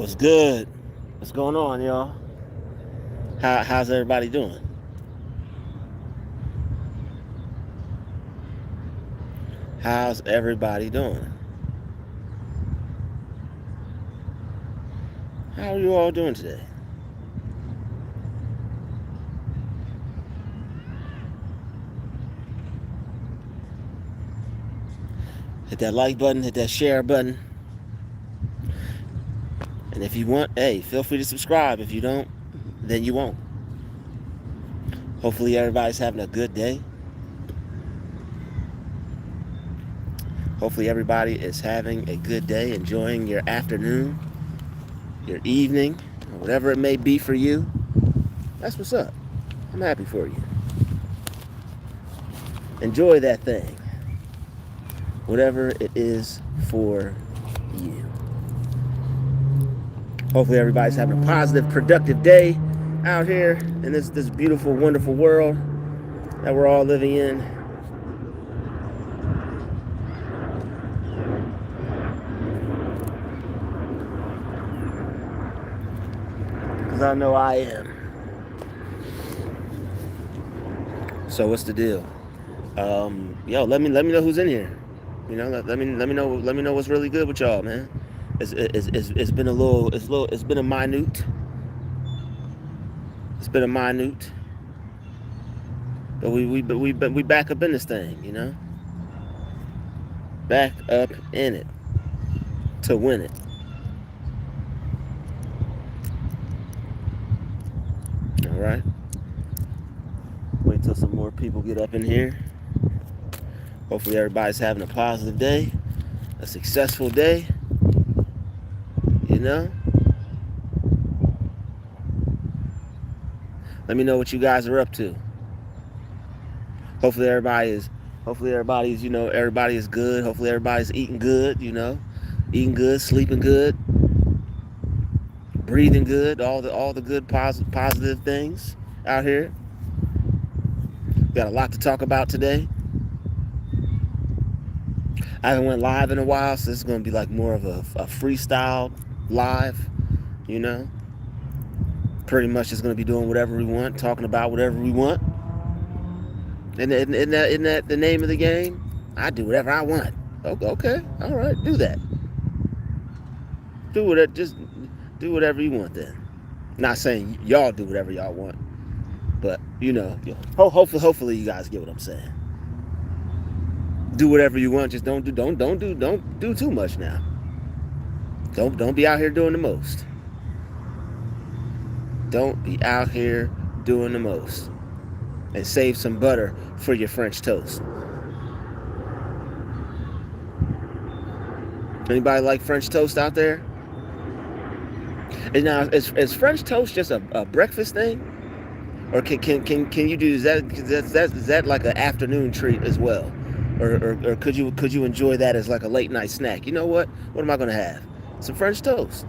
What's good? What's going on, y'all? How's everybody doing? How's everybody doing? How are you all doing today? Hit that like button, hit that share button. And if you want, hey, feel free to subscribe. If you don't, then you won't. Hopefully everybody's having a good day. Hopefully everybody is having a good day, enjoying your afternoon, your evening, or whatever it may be for you. That's what's up. I'm happy for you. Enjoy that thing. Whatever it is for you. Hopefully everybody's having a positive, productive day out here in this beautiful, wonderful world that we're all living in. Because I know I am. So what's the deal? Yo, let me know who's in here. You know, let me know what's really good with y'all, man. It's been it's been a minute. It's been a minute. But we back up in this thing, you know? Back up in it to win it. All right. Wait till some more people get up in here. Hopefully everybody's having a positive day, a successful day. You know? Let me know what you guys are up to. Hopefully everybody's, you know, everybody is good. Hopefully everybody's eating good, you know, eating good, sleeping good, breathing good, all the good positive things out here. Got a lot to talk about today. I haven't went live in a while, so this is going to be like more of a freestyle live, you know. Pretty much just going to be doing whatever we want, talking about whatever we want. Isn't that the name of the game? I do whatever I want. Okay, all right, do that. Just do whatever you want then. Not saying y'all do whatever y'all want, but you know, hopefully you guys get what I'm saying. Do whatever you want, just don't do too much now. Don't be out here doing the most. Don't be out here doing the most. And save some butter for your French toast. Anybody like French toast out there? And now, is French toast just a breakfast thing, or can you do is that like an afternoon treat as well, or could you enjoy that as like a late night snack? You know what? What am I gonna have? Some French toast.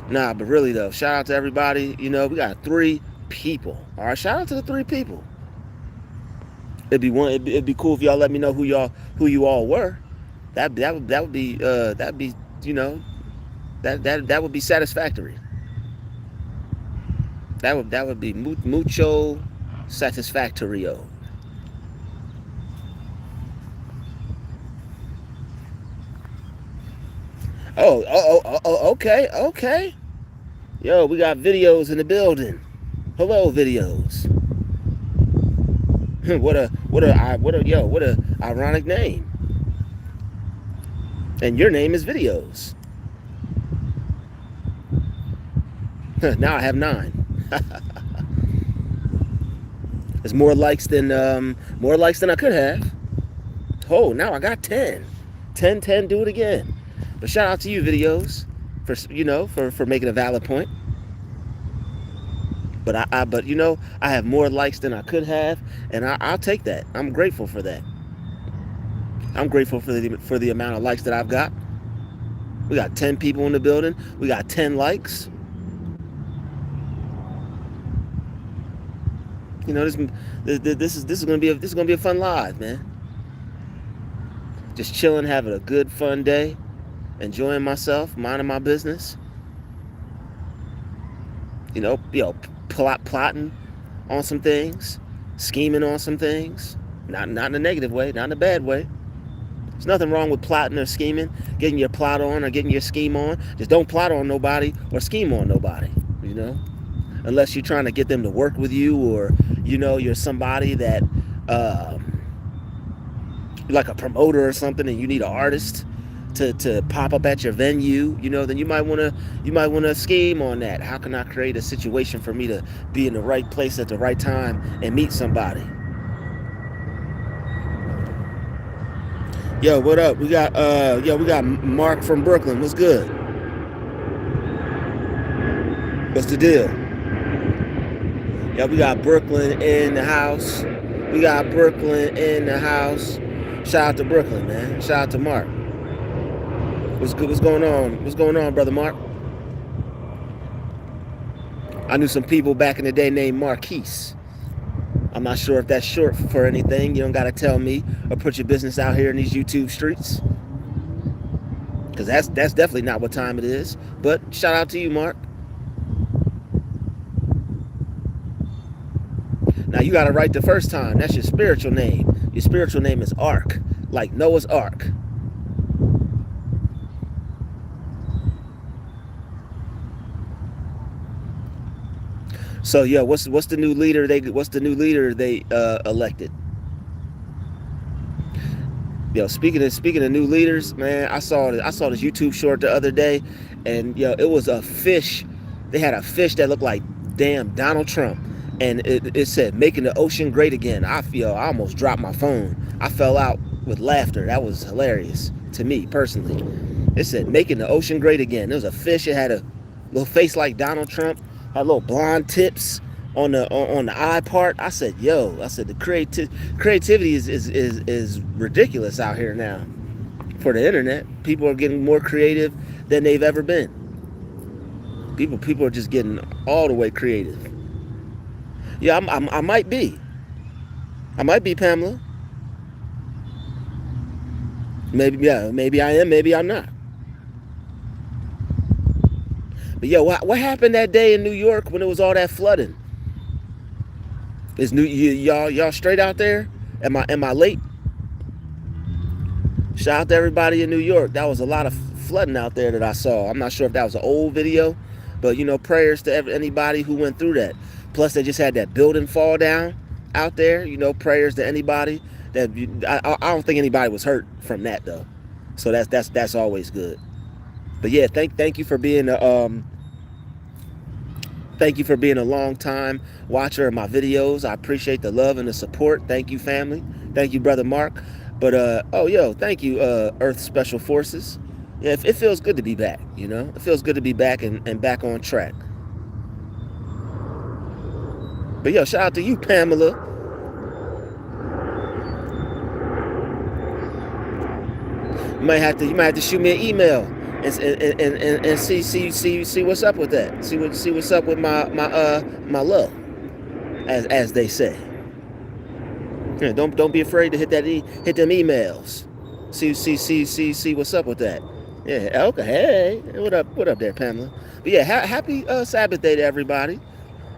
Nah, but really though, shout out to everybody. You know, we got 3 people. All right, shout out to the 3 people. It'd be cool if y'all let me know who you all were. That would be you know, that would be satisfactory. That would be mucho satisfactorio. Okay. Yo, we got videos in the building. Hello, videos. what a ironic name. And your name is Videos. Now I have 9. It's more likes than I could have. Oh, now I got 10. 10, do it again. But shout out to you, Videos, for making a valid point. But you know, I have more likes than I could have, and I'll take that. I'm grateful for that. I'm grateful for the amount of likes that I've got. We got 10 people in the building. We got 10 likes. You know, this is gonna be a fun live, man. Just chilling, having a good fun day. enjoying myself, minding my business. Plotting on some things, scheming on some things. Not in a negative way, not in a bad way. There's nothing wrong with plotting or scheming, getting your plot on or getting your scheme on. Just don't plot on nobody or scheme on nobody, unless you're trying to get them to work with you, or you're somebody that like a promoter or something, and you need an artist to pop up at your venue, then you might want to scheme on that. How can I create a situation for me to be in the right place at the right time and meet somebody? Yo, what up? We got Mark from Brooklyn. What's good? What's the deal? Yeah, we got Brooklyn in the house. Shout out to Brooklyn, man. Shout out to Mark. What's good? What's going on? What's going on, brother Mark? I knew some people back in the day named Marquise. I'm not sure if that's short for anything. You don't got to tell me or put your business out here in these YouTube streets, because that's definitely not what time it is. But shout out to you, Mark. Now you got it right the first time. That's your spiritual name. Your spiritual name is Ark, like Noah's Ark. So yeah, what's the new leader they elected? Speaking of new leaders, man, I saw this YouTube short the other day, and it was a fish. They had a fish that looked like damn Donald Trump, and it said "making the ocean great again." I almost dropped my phone. I fell out with laughter. That was hilarious to me personally. It said "making the ocean great again." There was a fish. It had a little face like Donald Trump. Had little blonde tips on the eye part. I said, the creativity is ridiculous out here now. For the internet, people are getting more creative than they've ever been. People are just getting all the way creative. Yeah, I might be. Pamela. Maybe I am. Maybe I'm not. But what happened that day in New York when it was all that flooding? Is y'all straight out there? Am I late? Shout out to everybody in New York. That was a lot of flooding out there that I saw. I'm not sure if that was an old video, but prayers to anybody who went through that. Plus, they just had that building fall down out there. Prayers to anybody that. I don't think anybody was hurt from that though, so that's always good. But yeah, thank you for being a long time watcher of my videos. I appreciate the love and the support. Thank you, family. Thank you, brother Mark. But thank you, Earth Special Forces. Yeah, it feels good to be back. It feels good to be back and back on track. But shout out to you, Pamela. You might have to shoot me an email and see what's up with that. See what's up with my love, as they say. Yeah, don't be afraid to hit them emails. See what's up with that. Yeah, okay. Hey, what up there, Pamela? But yeah, happy Sabbath day to everybody.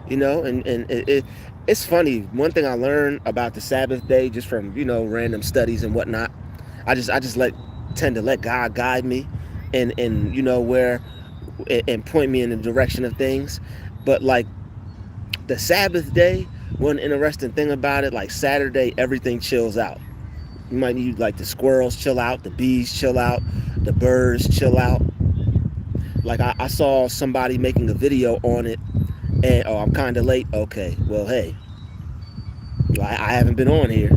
It's funny. One thing I learned about the Sabbath day, just from random studies and whatnot, I just tend to let God guide me, and where, and point me in the direction of things. But like the Sabbath day, one interesting thing about it, like Saturday, everything chills out. You might need like the squirrels chill out, the bees chill out, the birds chill out. Like I saw somebody making a video on it, and I'm kind of late. Okay, well, hey, I haven't been on here,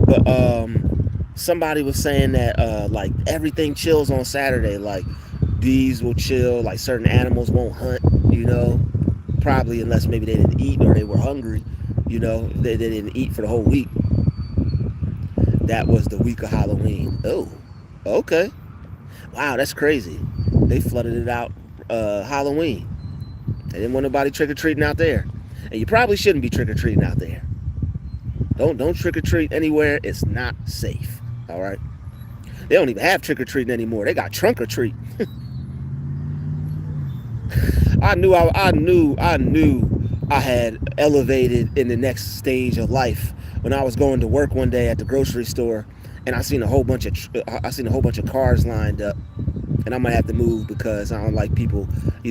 but somebody was saying that like everything chills on Saturday. Like bees will chill, like certain animals won't hunt, probably unless maybe they didn't eat or they were hungry, they didn't eat for the whole week. That was the week of Halloween. Oh, okay. Wow, that's crazy. They flooded it out Halloween. They didn't want nobody trick-or-treating out there. And you probably shouldn't be trick-or-treating out there. Don't trick-or-treat anywhere. It's not safe. All right? They don't even have trick-or-treating anymore. They got trunk-or-treat. I knew I had elevated in the next stage of life when I was going to work one day at the grocery store, and I seen a whole bunch of cars lined up, and I'm gonna have to move because I don't like people. I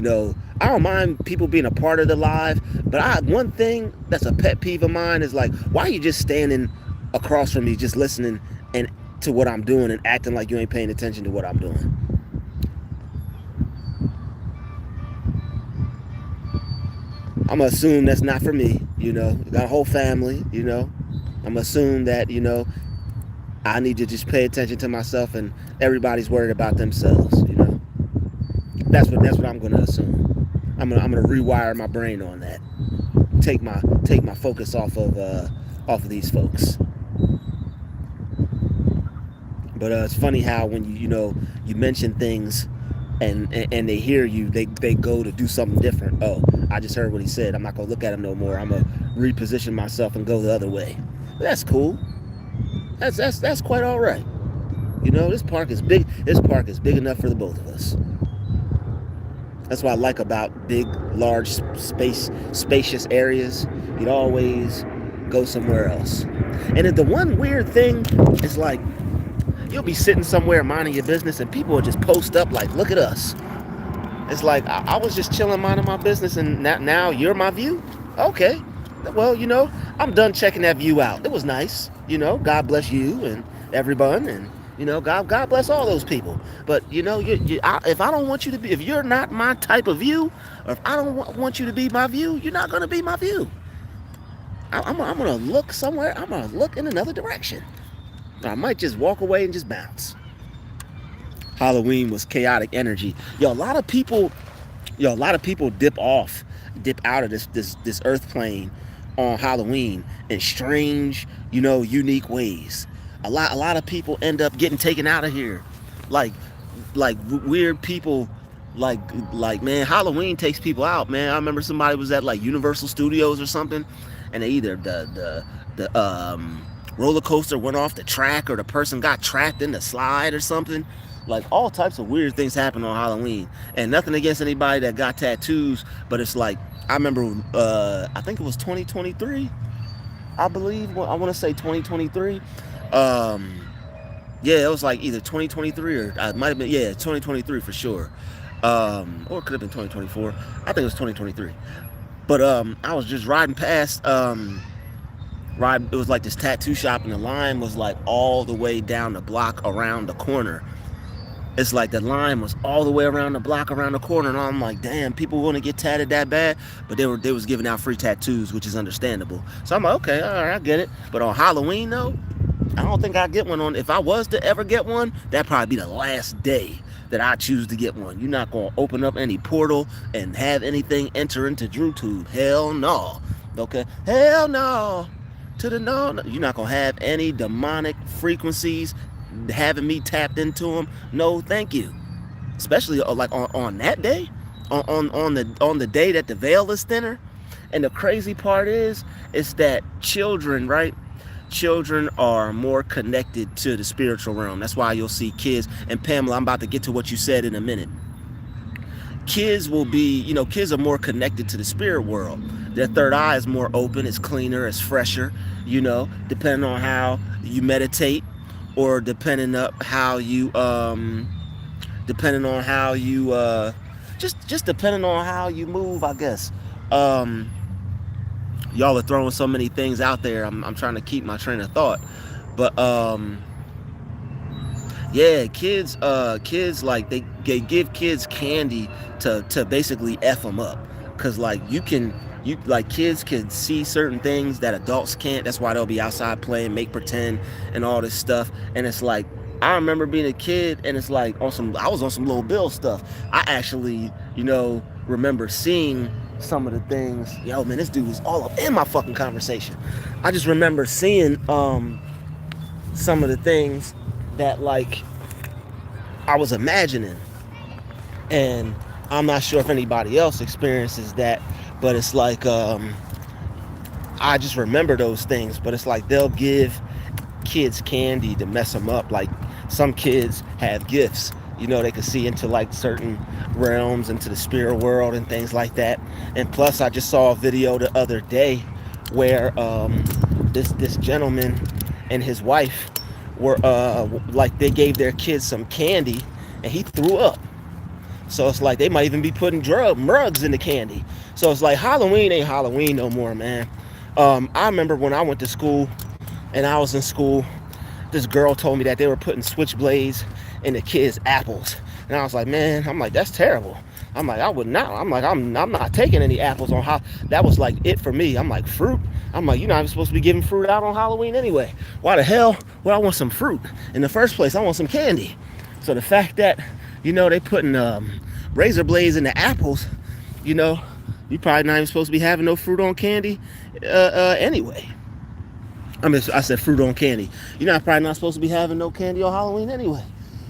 don't mind people being a part of the live, but one thing that's a pet peeve of mine is like, why are you just standing across from me, just listening and to what I'm doing and acting like you ain't paying attention to what I'm doing? I'm gonna assume that's not for me. Got a whole family. I'm gonna assume that I need to just pay attention to myself, and everybody's worried about themselves. That's what I'm gonna assume. I'm gonna rewire my brain on that. Take my focus off of these folks. But it's funny how when you mention things and they hear you, they go to do something different. Oh, I just heard what he said. I'm not gonna look at him no more. I'm gonna reposition myself and go the other way. That's cool. That's quite all right. This park is big. This park is big enough for the both of us. That's what I like about big, large, spacious areas. You'd always go somewhere else. And then the one weird thing is like, you'll be sitting somewhere minding your business, and people will just post up like, "Look at us." It's like, I was just chilling, minding my business, and now you're my view? Okay. Well, I'm done checking that view out. It was nice. God bless you and everyone, and God bless all those people. But if I don't want you to be, if you're not my type of view, or if I don't want you to be my view, you're not gonna be my view. I'm gonna look somewhere. I'm gonna look in another direction. I might just walk away and just bounce. Halloween was chaotic energy. A lot of people dip out of this earth plane on Halloween in strange, unique ways. A lot of people end up getting taken out of here, like weird people. Like man, Halloween takes people out, man. I remember somebody was at like Universal Studios or something, and they either the roller coaster went off the track, or the person got trapped in the slide or something. Like, all types of weird things happen on Halloween. And nothing against anybody that got tattoos, but it's like, I remember, I think it was 2023, I believe. I want to say 2023. Yeah, it was like either 2023 or it might have been, 2023 for sure. Or it could have been 2024. I think it was 2023. But I was just riding past, it was like this tattoo shop, and the line was like all the way down the block around the corner. It's like the line was all the way around the block, around the corner, and I'm like, damn, people want to get tatted that bad? But they was giving out free tattoos, which is understandable. So I'm like, okay, all right, I get it. But on Halloween, though, I don't think I get one on. If I was to ever get one, that'd probably be the last day that I choose to get one. You're not gonna open up any portal and have anything enter into Drutube. Hell no. Okay, hell no. No. You're not gonna have any demonic frequencies having me tapped into them. No, thank you. Especially like on that day, on the day that the veil is thinner. And the crazy part is that children, right? Children are more connected to the spiritual realm. That's why you'll see kids. And Pamela, I'm about to get to what you said in a minute. Kids will be, kids are more connected to the spirit world. Their third eye is more open, it's cleaner, it's fresher, depending on how you meditate, or depending on how you just depending on how you move, I guess. Y'all are throwing so many things out there. I'm trying to keep my train of thought. But yeah, kids like they give kids candy to basically F them up. Cause like kids can see certain things that adults can't. That's why they'll be outside playing, make pretend, and all this stuff. And it's like, I remember being a kid, and it's like I was on some Little Bill stuff. I actually, remember seeing some of the things. Yo, man, this dude was all up in my fucking conversation. I just remember seeing some of the things that like I was imagining, and I'm not sure if anybody else experiences that. But it's like, I just remember those things. But it's like they'll give kids candy to mess them up. Like some kids have gifts. You know, they can see into like certain realms, into the spirit world and things like that. And plus, I just saw a video the other day where this gentleman and his wife were like they gave their kids some candy and he threw up. So it's like they might even be putting drugs in the candy. So it's like Halloween ain't Halloween no more, man. I remember when I went to school and I was in school, this girl told me that they were putting switchblades in the kids' apples. And I was like, man, I'm like, that's terrible. I'm like, I would not. I'm like, I'm not taking any apples on how. That was like it for me. I'm like, fruit. I'm like, you're not even supposed to be giving fruit out on Halloween anyway. Why the hell would I want some fruit in the first place? I want some candy. So the fact that, you know, they putting razor blades in the apples, you know, you probably not even supposed to be having no fruit on candy anyway. I mean, I said fruit on candy. You're not probably not supposed to be having no candy on Halloween anyway,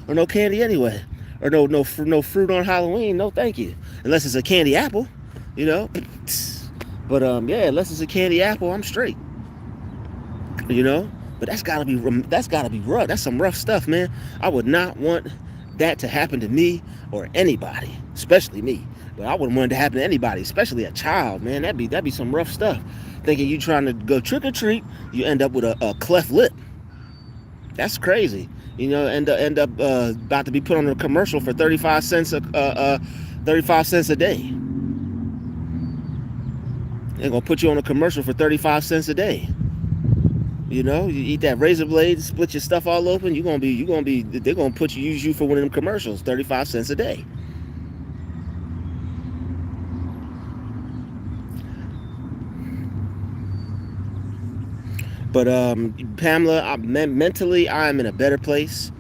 or no candy anyway, or no fruit on Halloween. No, thank you. Unless it's a candy apple, you know. But yeah, unless it's a candy apple, I'm straight. You know. But that's gotta be rough. That's some rough stuff, man. I would not want that to happen to me or anybody, especially me. But I wouldn't want it to happen to anybody, especially a child, man. That'd be some rough stuff. Thinking you trying to go trick or treat, you end up with a cleft lip. That's crazy. You know, end up about to be put on a commercial for 35 cents a day. They're gonna put you on a commercial for 35 cents a day. You know, you eat that razor blade, split your stuff all open. They're gonna use you for one of them commercials, 35 cents a day. But Pamela, mentally, I'm in a better place.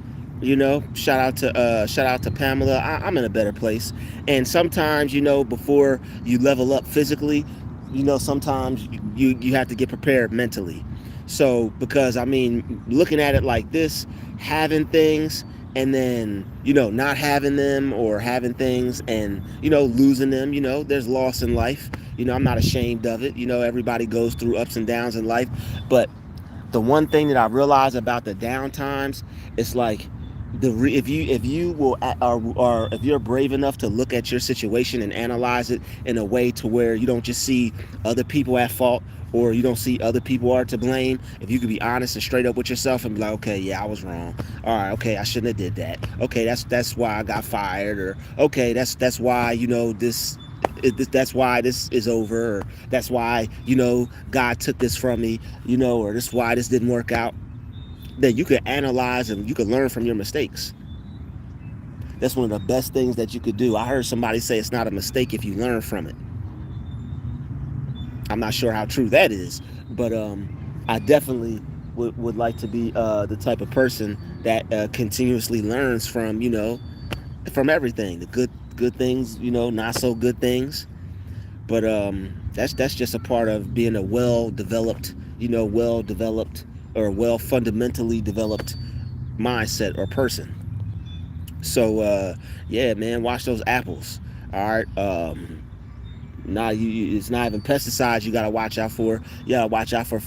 You know, shout out to Pamela. I'm in a better place. And sometimes, you know, before you level up physically, you know, sometimes you have to get prepared mentally. So, because I mean, looking at it like this, having things and then, you know, not having them, or having things and, you know, losing them, you know, there's loss in life. You know, I'm not ashamed of it. You know, everybody goes through ups and downs in life. But the one thing that I realize about the down times, it's like if you will, or if you're brave enough to look at your situation and analyze it in a way to where you don't just see other people at fault, or you don't see other people are to blame. If you could be honest and straight up with yourself and be like, okay, yeah, I was wrong. All right, okay, I shouldn't have did that. Okay, that's why I got fired, or okay, that's why, you know, that's why this is over, or that's why, you know, God took this from me, you know, or this is why this didn't work out. Then you can analyze and you can learn from your mistakes. That's one of the best things that you could do. I heard somebody say it's not a mistake if you learn from it. I'm not sure how true that is, but I definitely would like to be the type of person that continuously learns from, you know, from everything, the good things, you know, not so good things. But that's just a part of being a well-developed or fundamentally developed mindset or person. So yeah, man, watch those apples. All right. It's not even pesticides you gotta watch out for. You gotta watch out for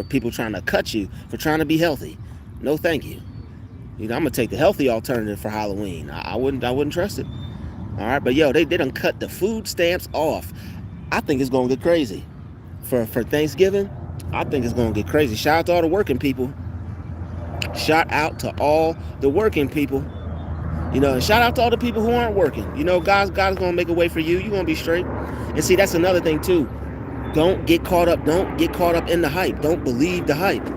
people trying to cut you for trying to be healthy. No, thank you. You know, I'm gonna take the healthy alternative for Halloween. I wouldn't trust it. All right, but yo, they done cut the food stamps off. I think it's gonna get crazy for Thanksgiving. I think it's gonna get crazy. Shout out to all the working people. Shout out to all the working people. You know, and shout out to all the people who aren't working. You know, God's gonna make a way for you. You're gonna be straight. And see, that's another thing too. Don't get caught up in the hype. Don't believe the hype.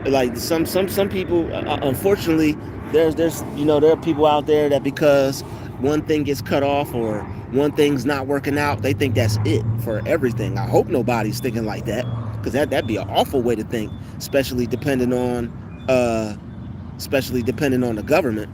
Like some people, unfortunately, there's you know, there are people out there that because one thing gets cut off or one thing's not working out, they think that's it for everything. I hope nobody's thinking like that, because that'd be an awful way to think, especially depending on the government.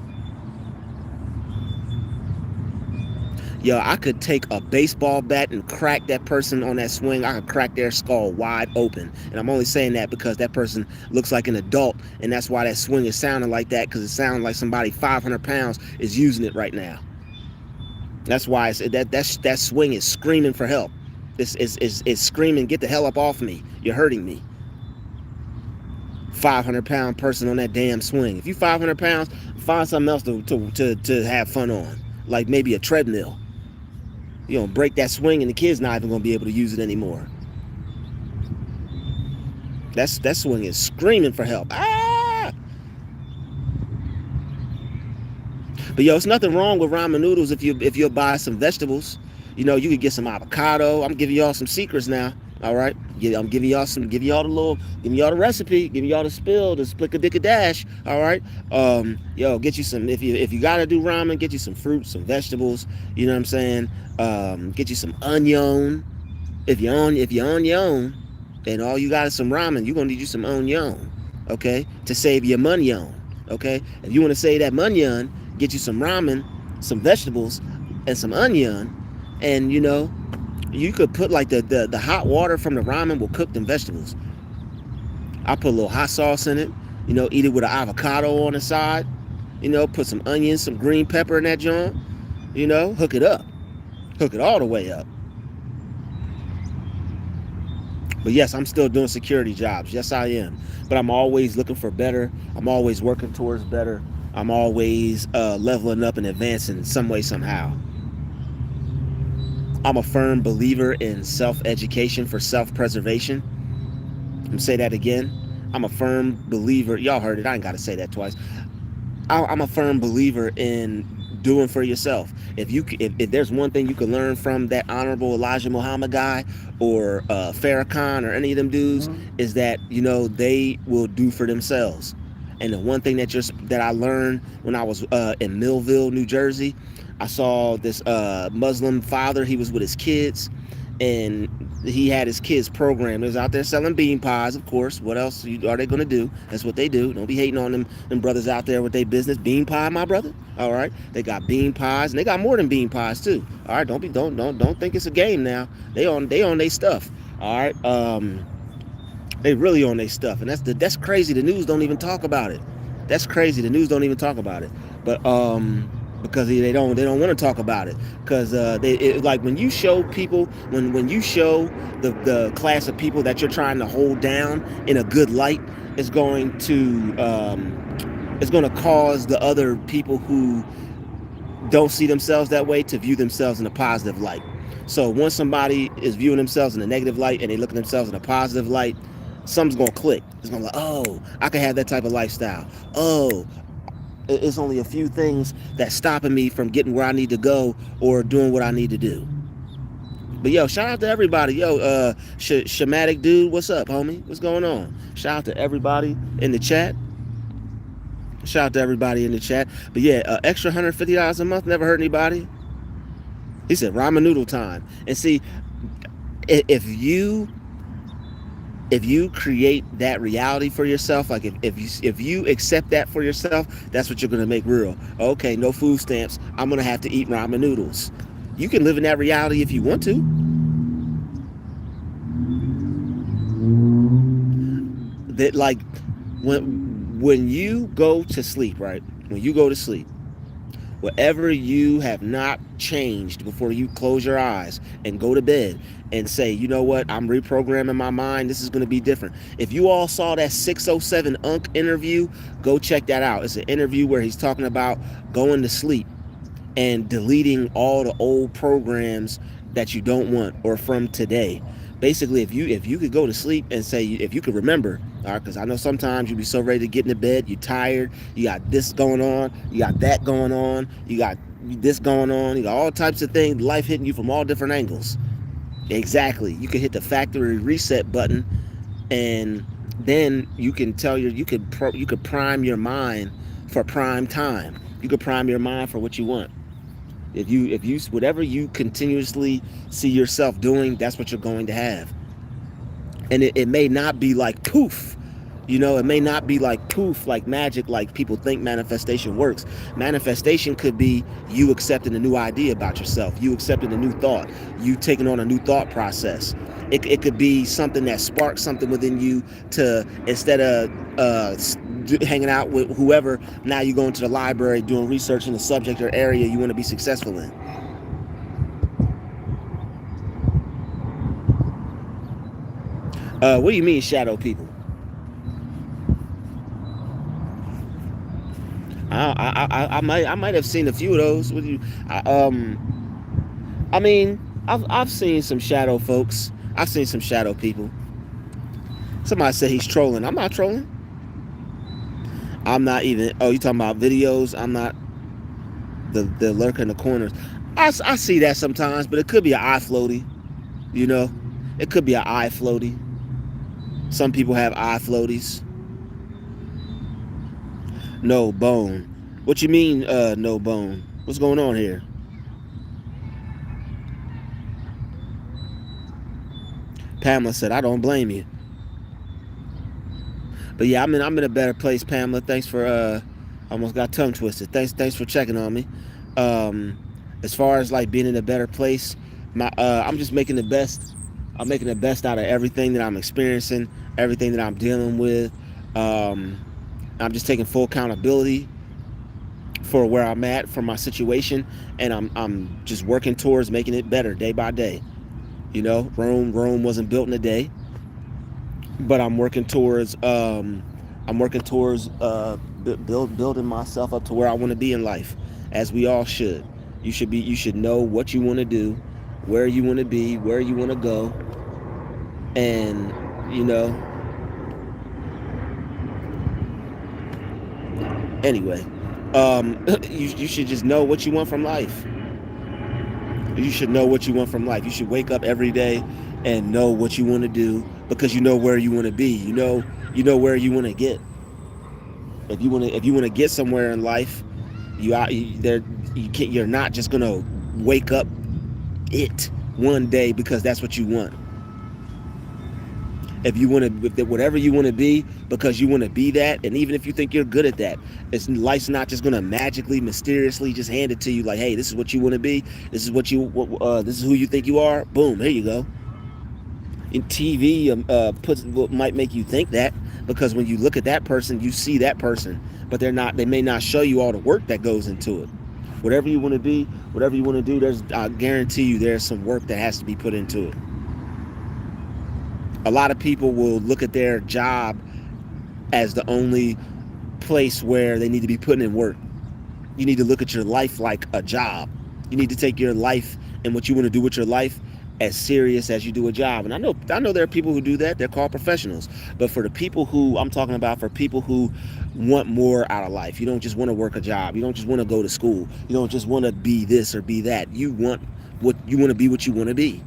Yo, I could take a baseball bat and crack that person on that swing. I could crack their skull wide open. And I'm only saying that because that person looks like an adult, and that's why that swing is sounding like that, because it sounds like somebody 500 pounds is using it right now. That's why that swing is screaming for help. It's screaming, get the hell up off me. You're hurting me. 500-pound person on that damn swing. If you 500 pounds, find something else to have fun on, like maybe a treadmill. You know, break that swing and the kid's not even gonna be able to use it anymore. That swing is screaming for help. Ah! But yo, it's nothing wrong with ramen noodles if you'll buy some vegetables. You know, you could get some avocado. I'm giving y'all some secrets now. All right, I'm giving y'all the recipe, giving y'all the spill, the splick-a-dick-a-dash. All right, yo, get you some, if you gotta do ramen, get you some fruits, some vegetables. You know what I'm saying? Get you some onion. If you're on your own, and all you got is some ramen, you're gonna need you some onion, okay, to save your money on. Okay, if you want to save that money on, get you some ramen, some vegetables, and some onion, and you know, you could put like the hot water from the ramen will cook them vegetables. I put a little hot sauce in it, you know, eat it with an avocado on the side, you know, put some onions, some green pepper in that joint, you know, hook it all the way up. But yes, I'm still doing security jobs. Yes, I am. But I'm always looking for better. I'm always working towards better. I'm always leveling up and advancing in some way, somehow. I'm a firm believer in self-education for self-preservation. I'm going to say that again. I'm a firm believer. Y'all heard it. I ain't got to say that twice. I'm a firm believer in doing for yourself. If there's one thing you can learn from that Honorable Elijah Muhammad guy or Farrakhan or any of them dudes, is that, you know, they will do for themselves. And the one thing that I learned when I was in Millville, New Jersey, I saw this Muslim father. He was with his kids, and he had his kids program. He was out there selling bean pies, of course. What else are they going to do? That's what they do. Don't be hating on them brothers out there with their business. Bean pie, my brother. All right, they got bean pies, and they got more than bean pies too. All right, don't think it's a game now. They on their stuff. All right, they really on their stuff, and that's crazy. The news don't even talk about it. That's crazy. The news don't even talk about it. But because they don't want to talk about it, because like when you show people, when you show the class of people that you're trying to hold down in a good light, it's going to cause the other people who don't see themselves that way to view themselves in a positive light. So once somebody is viewing themselves in a negative light and they look at themselves in a positive light, something's gonna click. It's gonna be like, oh, I can have that type of lifestyle. Oh, it's only a few things that's stopping me from getting where I need to go or doing what I need to do. But yo, shout out to everybody. Yo, Shamatic dude, what's up, homie? What's going on? Shout out to everybody in the chat. Shout out to everybody in the chat. But yeah, extra $150 a month never hurt anybody. He said ramen noodle time. And see, if you create that reality for yourself, like if you accept that for yourself, that's what you're gonna make real. Okay, no food stamps. I'm gonna have to eat ramen noodles. You can live in that reality if you want to. That like when you go to sleep, right? When you go to sleep, whatever you have not changed before you close your eyes and go to bed and say, you know what, I'm reprogramming my mind, this is going to be different. If you all saw that 607 Unc interview, go check that out. It's an interview where he's talking about going to sleep and deleting all the old programs that you don't want or from today. Basically, if you could go to sleep and say, if you could remember, all right, because I know sometimes you be so ready to get into bed, you're tired, you got this going on, you got that going on, you got this going on, you got all types of things, life hitting you from all different angles. Exactly. You can hit the factory reset button, and then you can you could prime your mind for prime time. You could prime your mind for what you want. If you whatever you continuously see yourself doing, that's what you're going to have. And it may not be like poof. You know, it may not be like poof, like magic, like people think manifestation works. Manifestation could be you accepting a new idea about yourself, you accepting a new thought, you taking on a new thought process. It could be something that sparks something within you to, instead of hanging out with whoever, now you're going to the library doing research in the subject or area you want to be successful in. What do you mean shadow people? I might have seen a few of those with you. I, I mean, I've seen some shadow folks. I've seen some shadow people. Somebody said he's trolling. I'm not trolling. I'm not even. Oh, you talking about videos? I'm not the lurker in the corners. I see that sometimes, but it could be an eye floaty. You know, it could be an eye floaty. Some people have eye floaties. No bone. What you mean, no bone? What's going on here? Pamela said, I don't blame you. But yeah, I'm in a better place, Pamela. Thanks for almost got tongue twisted. Thanks for checking on me. As far as like being in a better place, I'm just making the best. I'm making the best out of everything that I'm experiencing, everything that I'm dealing with. I'm just taking full accountability for where I'm at, for my situation, and I'm just working towards making it better day by day. You know, Rome wasn't built in a day, but I'm working towards building myself up to where I want to be in life, as we all should. You should know what you want to do, where you want to be, where you want to go, and you know. Anyway, you should just know what you want from life. You should know what you want from life. You should wake up every day and know what you want to do, because you know where you want to be. You know where you want to get. If you want to get somewhere in life, you're not just gonna wake up it one day because that's what you want. If you want to, whatever you want to be, because you want to be that, and even if you think you're good at that, life's not just gonna magically, mysteriously just hand it to you like, hey, this is what you want to be. This is this is who you think you are. Boom, here you go. In TV, might make you think that, because when you look at that person, you see that person, but they may not show you all the work that goes into it. Whatever you want to be, whatever you want to do, I guarantee you there's some work that has to be put into it. A lot of people will look at their job as the only place where they need to be putting in work. You need to look at your life like a job. You need to take your life and what you want to do with your life as serious as you do a job. And I know there are people who do that. They're called professionals. But for the people who I'm talking about, for people who want more out of life, you don't just want to work a job. You don't just want to go to school. You don't just want to be this or be that. You want to be what you want to be.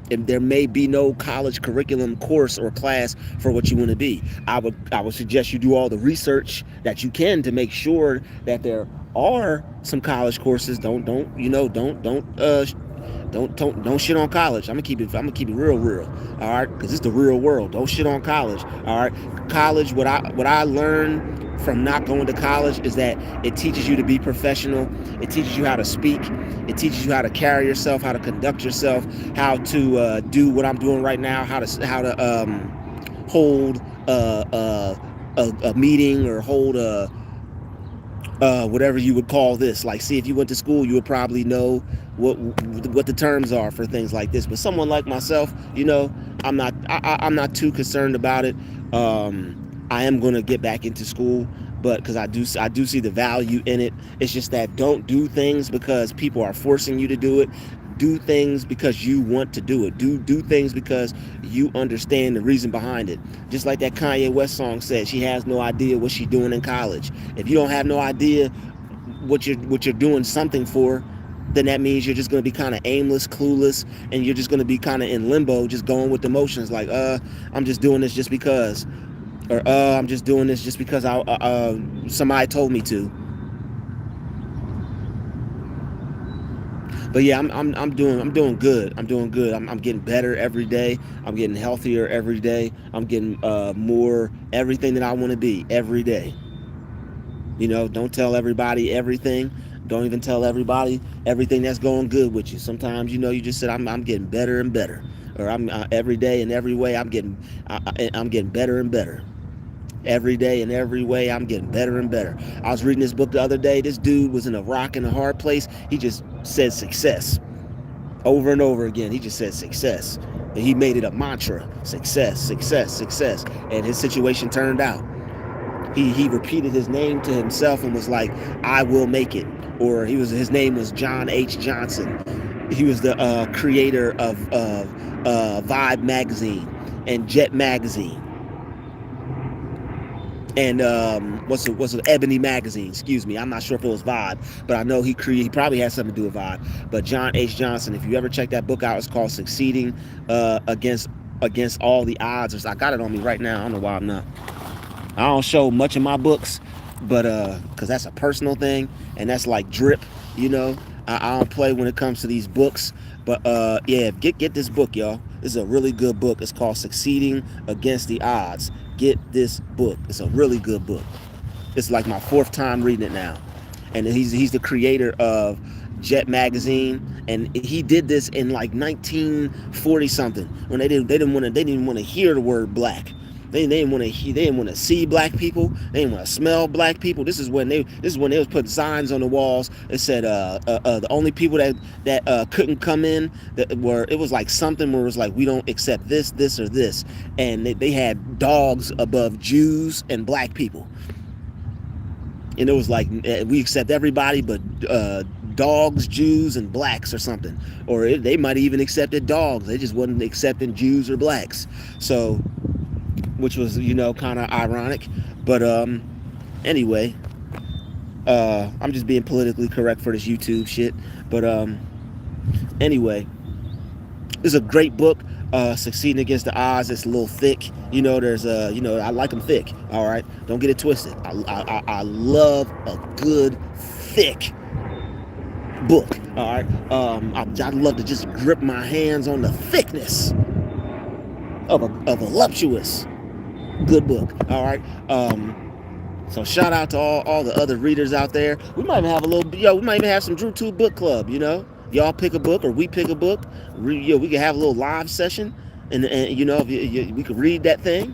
And there may be no college curriculum course or class for what you want to be. I would suggest you do all the research that you can to make sure that there are some college courses. Don't shit on college. I'm gonna keep it real. All right, because it's the real world. Don't shit on college. All right, college. What I learned from not going to college is that it teaches you to be professional. It teaches you how to speak. It teaches you how to carry yourself, how to conduct yourself, how to do what I'm doing right now, how to hold a meeting, or hold whatever you would call this. Like, see, if you went to school, you would probably know what the terms are for things like this. But someone like myself, I'm not too concerned about it. I am going to get back into school, but because I do see the value in it. It's just that don't do things because people are forcing you to do it. Do things because you want to do it. Do things because you understand the reason behind it. Just like that Kanye West song said, she has no idea what she's doing in college. If you don't have no idea what you're doing something for, then that means you're just going to be kind of aimless, clueless, and you're just going to be kind of in limbo, just going with the motions. Like, I'm just doing this just because, or I'm just doing this just because somebody told me to. But yeah, I'm doing good. I'm doing good. I'm getting better every day. I'm getting healthier every day. I'm getting more everything that I want to be every day. Don't tell everybody everything. Don't even tell everybody everything that's going good with you. Sometimes you just said I'm getting better and better, or I'm every day in every way I'm getting better and better. Every day in every way I'm getting better and better. I was reading this book the other day. This dude was in a rock and a hard place. He just said success over and over again. He just said success, and he made it a mantra: success, success, success. And his situation turned out. He repeated his name to himself and was like, "I will make it." Or his name was John H. Johnson. He was the creator of Vibe magazine and Jet magazine and what's it Ebony magazine, excuse me. I'm not sure if it was Vibe, but I know he probably had something to do with Vibe. But John H. Johnson, if you ever check that book out, it's called Succeeding Against All the Odds. I got it on me right now. I don't know why I'm not. I don't show much of my books, but because that's a personal thing, and that's like drip, you know. I don't play when it comes to these books, but yeah, get this book, y'all. This is a really good book. It's called Succeeding Against the Odds. Get this book. It's a really good book. It's like my 4th time reading it now, and he's the creator of Jet magazine, and he did this in like 1940 something when they didn't want to hear the word black. They didn't want to see black people. They didn't want to smell black people. This is when they was putting signs on the walls. It said the only people that couldn't come in it was like something where it was like, we don't accept this, or this, and they had dogs above Jews and black people, and it was like, we accept everybody but dogs, Jews, and blacks or something, or they might even accepted dogs. They just wasn't accepting Jews or blacks. So, which was, kind of ironic. But anyway, I'm just being politically correct for this YouTube shit. But anyway, this is a great book. Succeeding Against the Odds. It's a little thick. There's I like them thick. All right, don't get it twisted. I love a good thick book. All right, I'd love to just grip my hands on the thickness of a voluptuous good book. All right. So shout out to all the other readers out there. We might even have we might even have some Drutube book club. Y'all pick a book or we pick a book. We can have a little live session, and we could read that thing.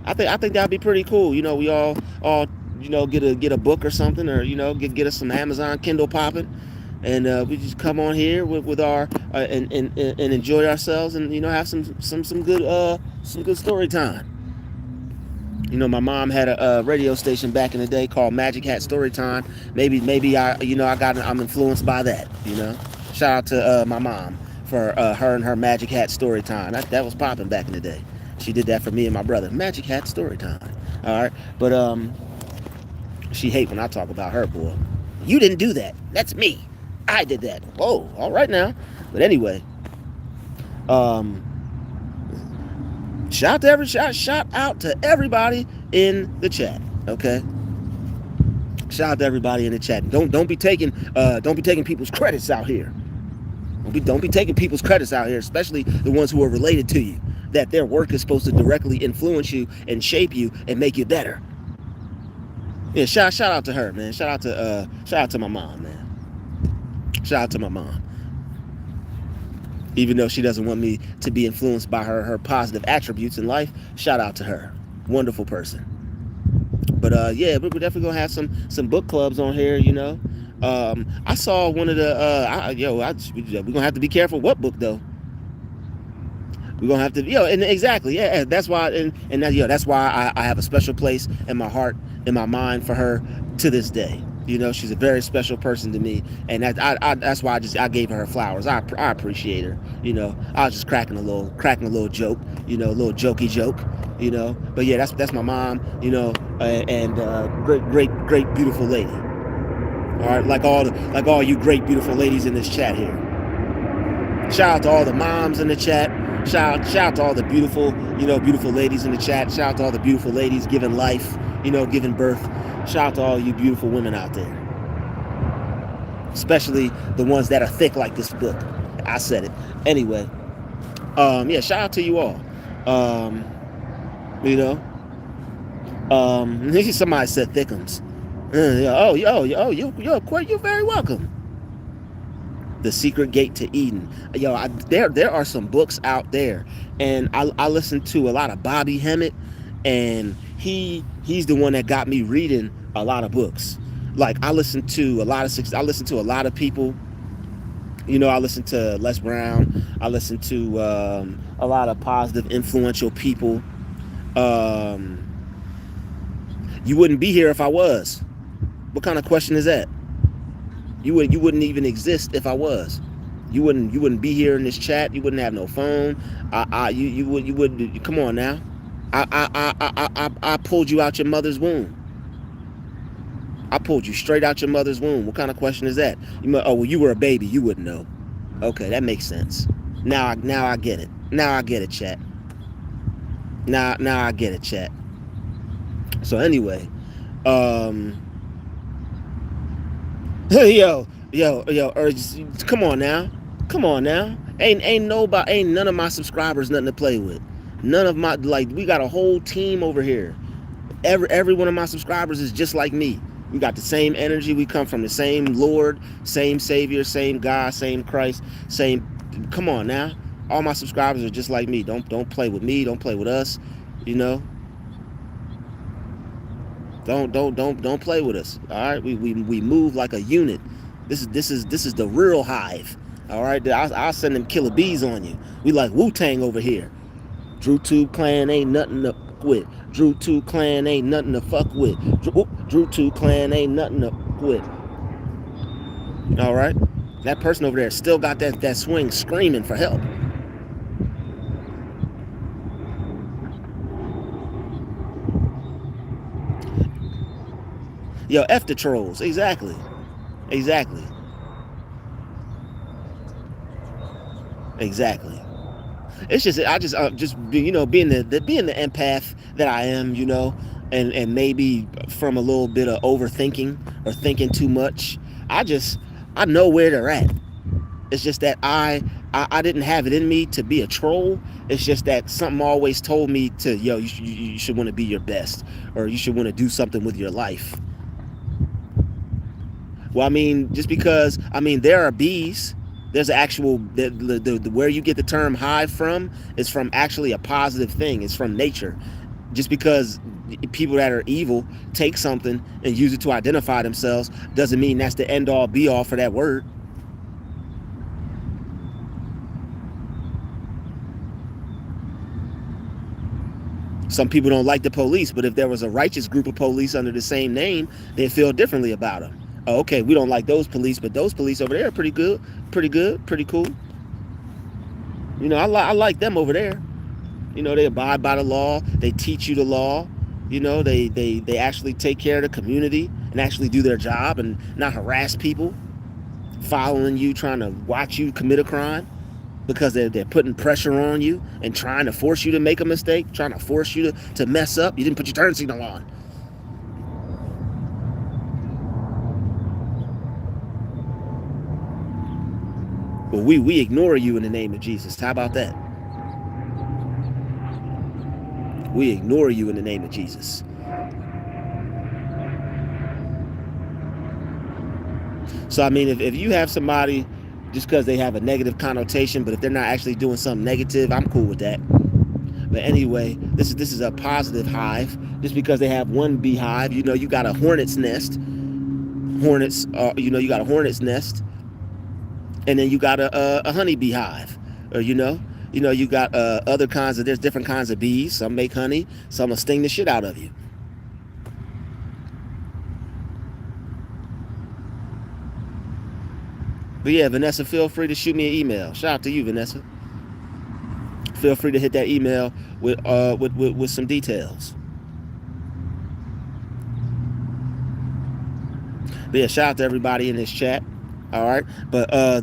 I think that'd be pretty cool. We all get a book or something, or get us some Amazon Kindle popping, and we just come on here with our and enjoy ourselves, and have some good story time. My mom had a radio station back in the day called Magic Hat Storytime. Maybe I'm influenced by that. Shout out to my mom for her and her Magic Hat Storytime. That was popping back in the day. She did that for me and my brother. Magic Hat Storytime. All right, but she hate when I talk about her, boy. You didn't do that. That's me. I did that. Whoa. All right now. But anyway, shout out to everybody in the chat, okay? Shout out to everybody in the chat. Don't be taking people's credits out here. Don't be taking people's credits out here, especially the ones who are related to you. That their work is supposed to directly influence you and shape you and make you better. Yeah, shout out to her, man. Shout out to my mom, man. Shout out to my mom. Even though she doesn't want me to be influenced by her positive attributes in life, shout out to her. Wonderful person. But yeah, we're definitely gonna have some book clubs on here. I saw one of the we're gonna have to be careful what book though. We're gonna have to, and exactly, yeah. That's why, and that's why I have a special place in my heart, in my mind for her to this day. She's a very special person to me, and that's why I gave her flowers. I appreciate her. I was just cracking a little joke, a little jokey joke, But yeah, that's my mom, and great beautiful lady. All right, like all you great beautiful ladies in this chat here. Shout out to all the moms in the chat. Shout out to all the beautiful ladies in the chat. Shout out to all the beautiful ladies giving life, giving birth. Shout out to all you beautiful women out there. Especially the ones that are thick like this book. I said it. Anyway, yeah, shout out to you all. Somebody said thickums. You're very welcome. The Secret Gate to Eden. There are some books out there, and I listen to a lot of Bobby Hemmett, and he's the one that got me reading a lot of books. Like I listen to a lot of people. I listen to Les Brown. I listen to a lot of positive, influential people. You wouldn't be here if I was. What kind of question is that? You wouldn't even exist if I was. You wouldn't be here in this chat. You wouldn't have no phone. You would. Come on now. I pulled you out your mother's womb. I pulled you straight out your mother's womb. What kind of question is that? Oh, well, you were a baby. You wouldn't know. Okay, that makes sense. Now I get it. Now I get it, chat. Now I get it, chat. So anyway, yo, come on now. Come on now. Ain't none of my subscribers nothing to play with. None of my, like, we got a whole team over here. Every one of my subscribers is just like me. We got the same energy. We come from the same Lord, same Savior, same God, same Christ, same. Come on now. All my subscribers are just like me. Don't play with me. Don't play with us. You know. Don't play with us. All right. We move like a unit. This is the real hive. All right. I'll send them killer bees on you. We like Wu-Tang over here. Drutube clan ain't nothing to quit. Drutube clan ain't nothing to fuck with. Drutube clan ain't nothing to quit. All right. That person over there still got that swing screaming for help. Yo, F the trolls. Exactly. Exactly. Exactly. It's just you know, being the empath that I am, you know, and maybe from a little bit of overthinking or thinking too much, I know where they're at. It's just that I didn't have it in me to be a troll. It's just that something always told me to, yo, you should want to be your best, or you should want to do something with your life. Well, I mean, just because, I mean, there are bees. There's actual, the where you get the term hive from is from actually a positive thing. It's from nature. Just because people that are evil take something and use it to identify themselves doesn't mean that's the end all be all for that word. Some people don't like the police, but if there was a righteous group of police under the same name, they'd feel differently about them. Oh, okay, we don't like those police, but those police over there are pretty good, pretty cool. You know, I like them over there. You know, they abide by the law. They teach you the law. You know, they actually take care of the community and actually do their job and not harass people, following you, trying to watch you commit a crime because they're putting pressure on you and trying to force you to make a mistake, trying to force you to mess up. You didn't put your turn signal on. Well, we ignore you in the name of Jesus. How about that? We ignore you in the name of Jesus. So, I mean, if you have somebody just because they have a negative connotation, but if they're not actually doing something negative, I'm cool with that. But anyway, this is a positive hive. Just because they have one beehive, you know, you got a hornet's nest. Hornets, you know, you got a hornet's nest. And then you got a honeybee hive, or you know you got other kinds of, there's different kinds of bees. Some make honey, some will sting the shit out of you. But yeah, Vanessa, feel free to shoot me an email. Shout out to you, Vanessa. Feel free to hit that email with some details. But yeah, shout out to everybody in this chat. All right, but I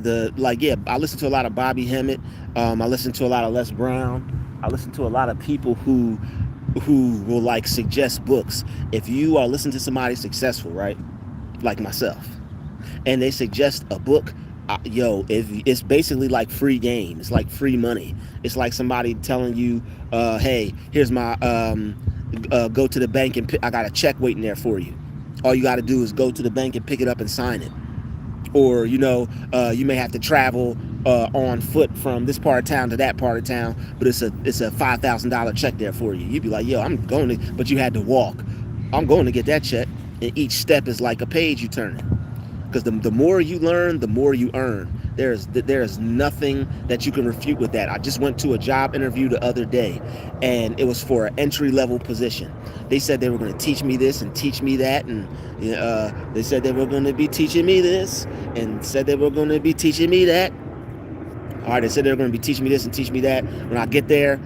listen to a lot of Bobby Hemmett. I listen to a lot of Les Brown. I listen to a lot of people who will like suggest books. If you are listening to somebody successful, right, like myself, and they suggest a book, it's basically like free game. It's like free money. It's like somebody telling you, hey, here's my go to the bank and I got a check waiting there for you. All you got to do is go to the bank and pick it up and sign it. Or, you know, you may have to travel on foot from this part of town to that part of town, but it's a $5,000 check there for you. You'd be like, yo, I'm going to, but you had to walk. I'm going to get that check. And each step is like a page you turn. Because the more you learn, the more you earn. There's nothing that you can refute with that. I just went to a job interview the other day, and it was for an entry-level position. They said they were going to teach me this and teach me that, and they said they were going to be teaching me this and said they were going to be teaching me that. All right, they said they were going to be teaching me this and teach me that. When I get there,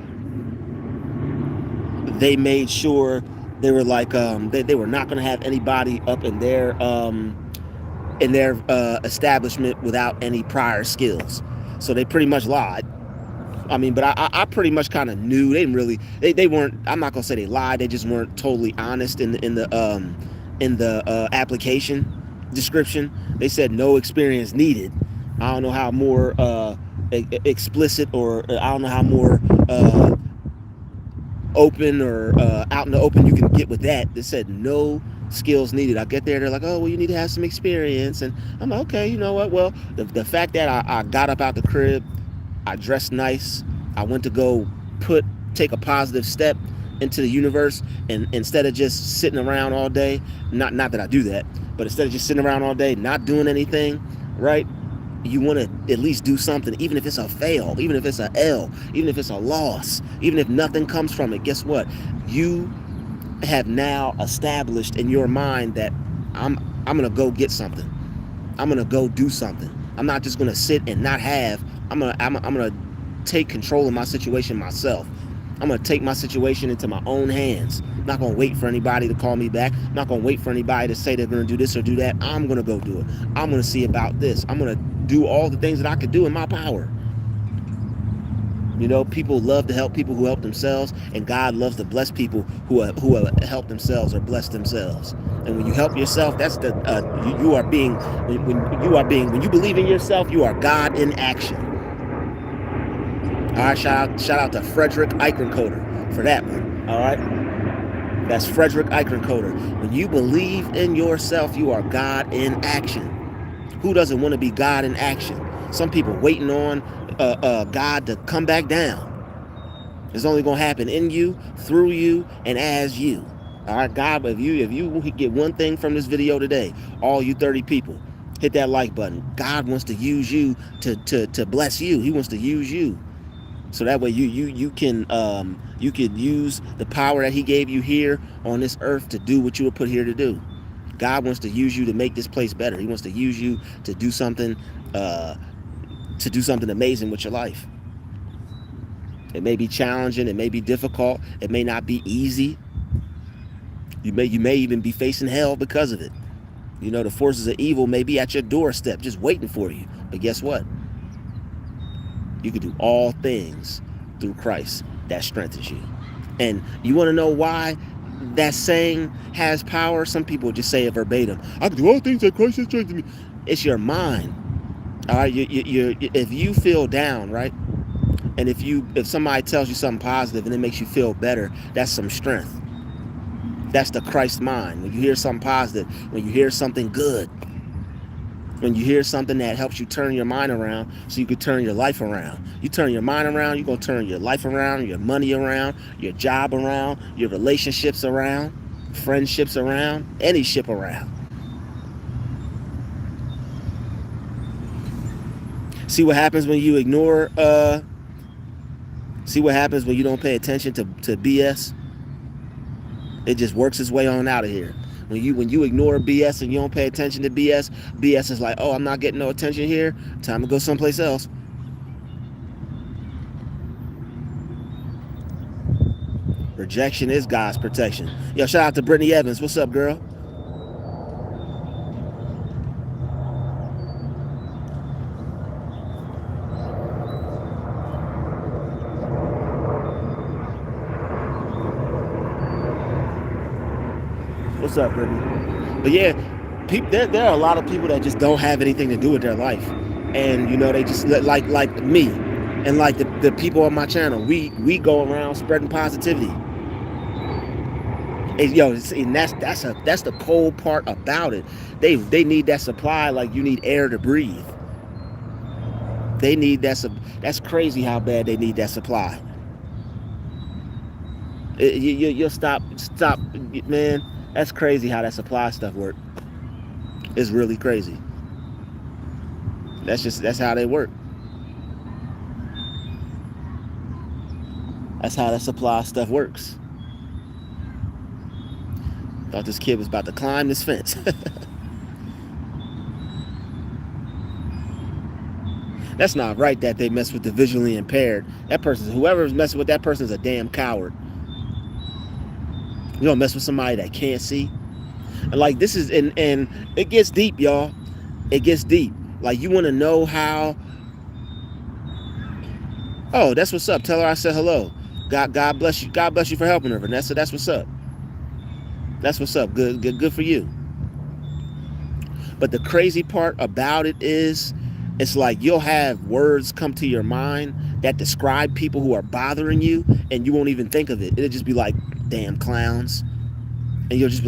they made sure they were like they were not going to have anybody up in their establishment without any prior skills. So they pretty much lied. I mean, but I pretty much kind of knew. They didn't really, they weren't, I'm not gonna say they lied, they just weren't totally honest in the application description. They said no experience needed. I don't know how more explicit, or I don't know how more open or out in the open you can get with that. They said no skills needed. I get there, they're like, oh, well, you need to have some experience. And I'm like, okay, you know what? Well, the fact that I got up out the crib, I dressed nice, I went to go take a positive step into the universe, and instead of just sitting around all day, not that I do that, but instead of just sitting around all day, not doing anything, right? You want to at least do something, even if it's a fail, even if it's a L, even if it's a loss, even if nothing comes from it. Guess what? You have now established in your mind that I'm gonna go get something. I'm gonna go do something. I'm not just gonna sit and not have. I'm gonna take control of my situation myself. I'm gonna take my situation into my own hands. I'm not gonna wait for anybody to call me back. I'm not gonna wait for anybody to say they're gonna do this or do that. I'm gonna go do it. I'm gonna see about this. I'm gonna do all the things that I could do in my power. You know, people love to help people who help themselves, and God loves to bless people who help themselves or bless themselves. And when you help yourself, that's the you are being when you believe in yourself, you are God in action. All right, shout out to Frederick Eichencoder for that one. All right, that's Frederick Eichencoder. When you believe in yourself, you are God in action. Who doesn't want to be God in action? Some people waiting on God to come back down. It's only going to happen in you, through you, and as you. All right, God, if you get one thing from this video today, all you 30 people, hit that like button. God wants to use you to bless you. He wants to use you, so that way you can use the power that He gave you here on this earth to do what you were put here to do. God wants to use you to make this place better. He wants to use you to do something amazing with your life. It may be challenging, it may be difficult, it may not be easy. You may even be facing hell because of it. You know, the forces of evil may be at your doorstep just waiting for you. But guess what? You can do all things through Christ that strengthens you. And you want to know why that saying has power? Some people just say it verbatim. I can do all things that Christ strengthens me. It's your mind. All right, if you feel down, right, and if somebody tells you something positive and it makes you feel better, that's some strength. That's the Christ mind. When you hear something positive, when you hear something good, when you hear something that helps you turn your mind around so you can turn your life around. You turn your mind around, you're going to turn your life around, your money around, your job around, your relationships around, friendships around, any ship around. See what happens when you ignore, see what happens when you don't pay attention to BS? It just works its way on out of here. When you ignore BS and you don't pay attention to BS is like, oh, I'm not getting no attention here. Time to go someplace else. Rejection is God's protection. Yo, shout out to Brittany Evans. What's up, girl? What's up, Brittany? But yeah, there are a lot of people that just don't have anything to do with their life, and you know, they just like me, and like the people on my channel. We go around spreading positivity. And, yo, and that's the cold part about it. They need that supply like you need air to breathe. They need that. That's crazy how bad they need that supply. You'll stop, man. That's crazy how that supply stuff works. It's really crazy. That's how they work. That's how that supply stuff works. Thought this kid was about to climb this fence. That's not right that they mess with the visually impaired. That person, whoever's messing with that person is a damn coward. You don't mess with somebody that can't see. And like this is and it gets deep, y'all. It gets deep. Like you want to know how. Oh, that's what's up. Tell her I said hello. God bless you. God bless you for helping her, Vanessa. That's what's up. That's what's up. Good for you. But the crazy part about it is, it's like you'll have words come to your mind that describe people who are bothering you, and you won't even think of it. It'll just be like, damn clowns. And you'll just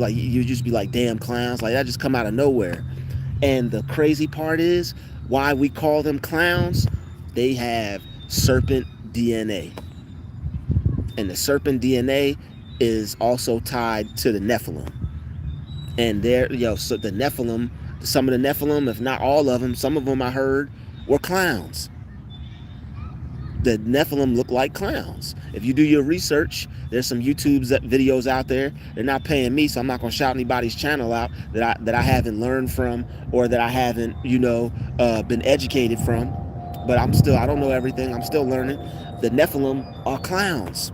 be like, damn clowns. Like that just come out of nowhere. And the crazy part is, why we call them clowns, they have serpent DNA. And the serpent DNA is also tied to the Nephilim. And so the Nephilim, some of the Nephilim, if not all of them, some of them I heard were clowns. The Nephilim look like clowns. If you do your research, there's some YouTube videos out there. They're not paying me, so I'm not gonna shout anybody's channel out that I haven't learned from, or that I haven't, been educated from. But I don't know everything. I'm still learning. The Nephilim are clowns.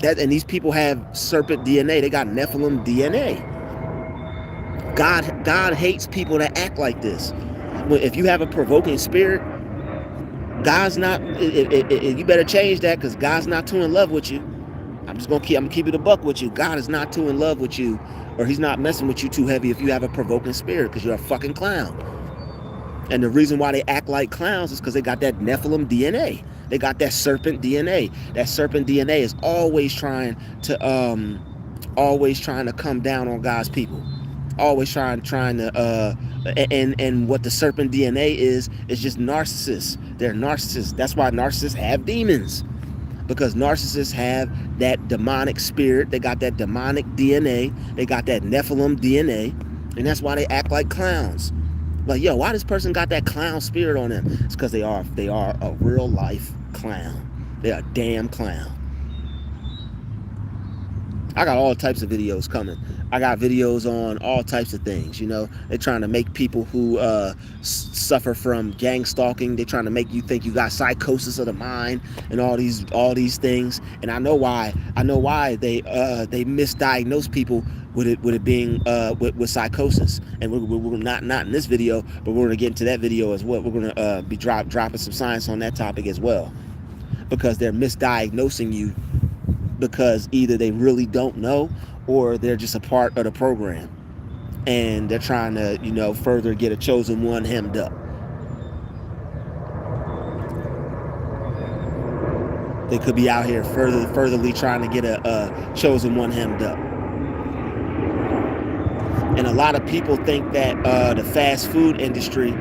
And these people have serpent DNA. They got Nephilim DNA. God hates people that act like this. If you have a provoking spirit, God's not. You better change that, because God's not too in love with you. I'm gonna keep it a buck with you. God is not too in love with you, or He's not messing with you too heavy if you have a provoking spirit, because you're a fucking clown. And the reason why they act like clowns is because they got that Nephilim DNA. They got that serpent DNA. That serpent DNA is always trying to come down on God's people. Always trying to and what the serpent DNA is just narcissists. They're narcissists. That's why narcissists have demons. Because narcissists have that demonic spirit. They got that demonic DNA. They got that Nephilim DNA. And that's why they act like clowns. Like, yo, why this person got that clown spirit on them? It's because they are a real life clown. They're a damn clown. I got all types of videos coming. I got videos on all types of things. They're trying to make people who suffer from gang stalking. They're trying to make you think you got psychosis of the mind and all these things. And I know why. They misdiagnose people with it being with psychosis. And we're not in this video, but we're gonna get into that video as well. We're gonna be dropping some science on that topic as well, because they're misdiagnosing you, because either they really don't know, or they're just a part of the program, and they're trying to further get a chosen one hemmed up. They could be out here furtherly trying to get a chosen one hemmed up. And a lot of people think that the fast food industry,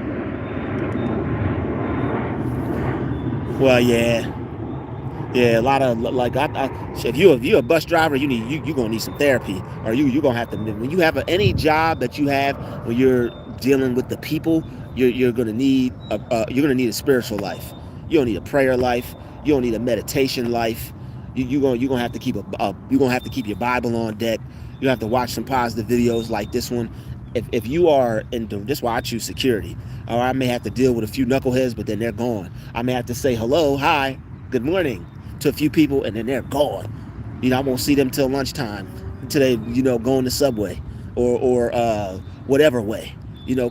well, yeah, a lot of, like, if you're a bus driver, you're gonna need some therapy, or you're gonna have to, when you have any job that you have, when you're dealing with the people, you're gonna need a spiritual life. You don't need a prayer life. You don't need a meditation life. You're gonna have to keep your Bible on deck. You have to watch some positive videos like this one. If you are this is why I choose security. Or I may have to deal with a few knuckleheads, but then they're gone. I may have to say hello, hi, good morning to a few people, and then they're gone. I won't see them till lunchtime, until they go in the subway or whatever way,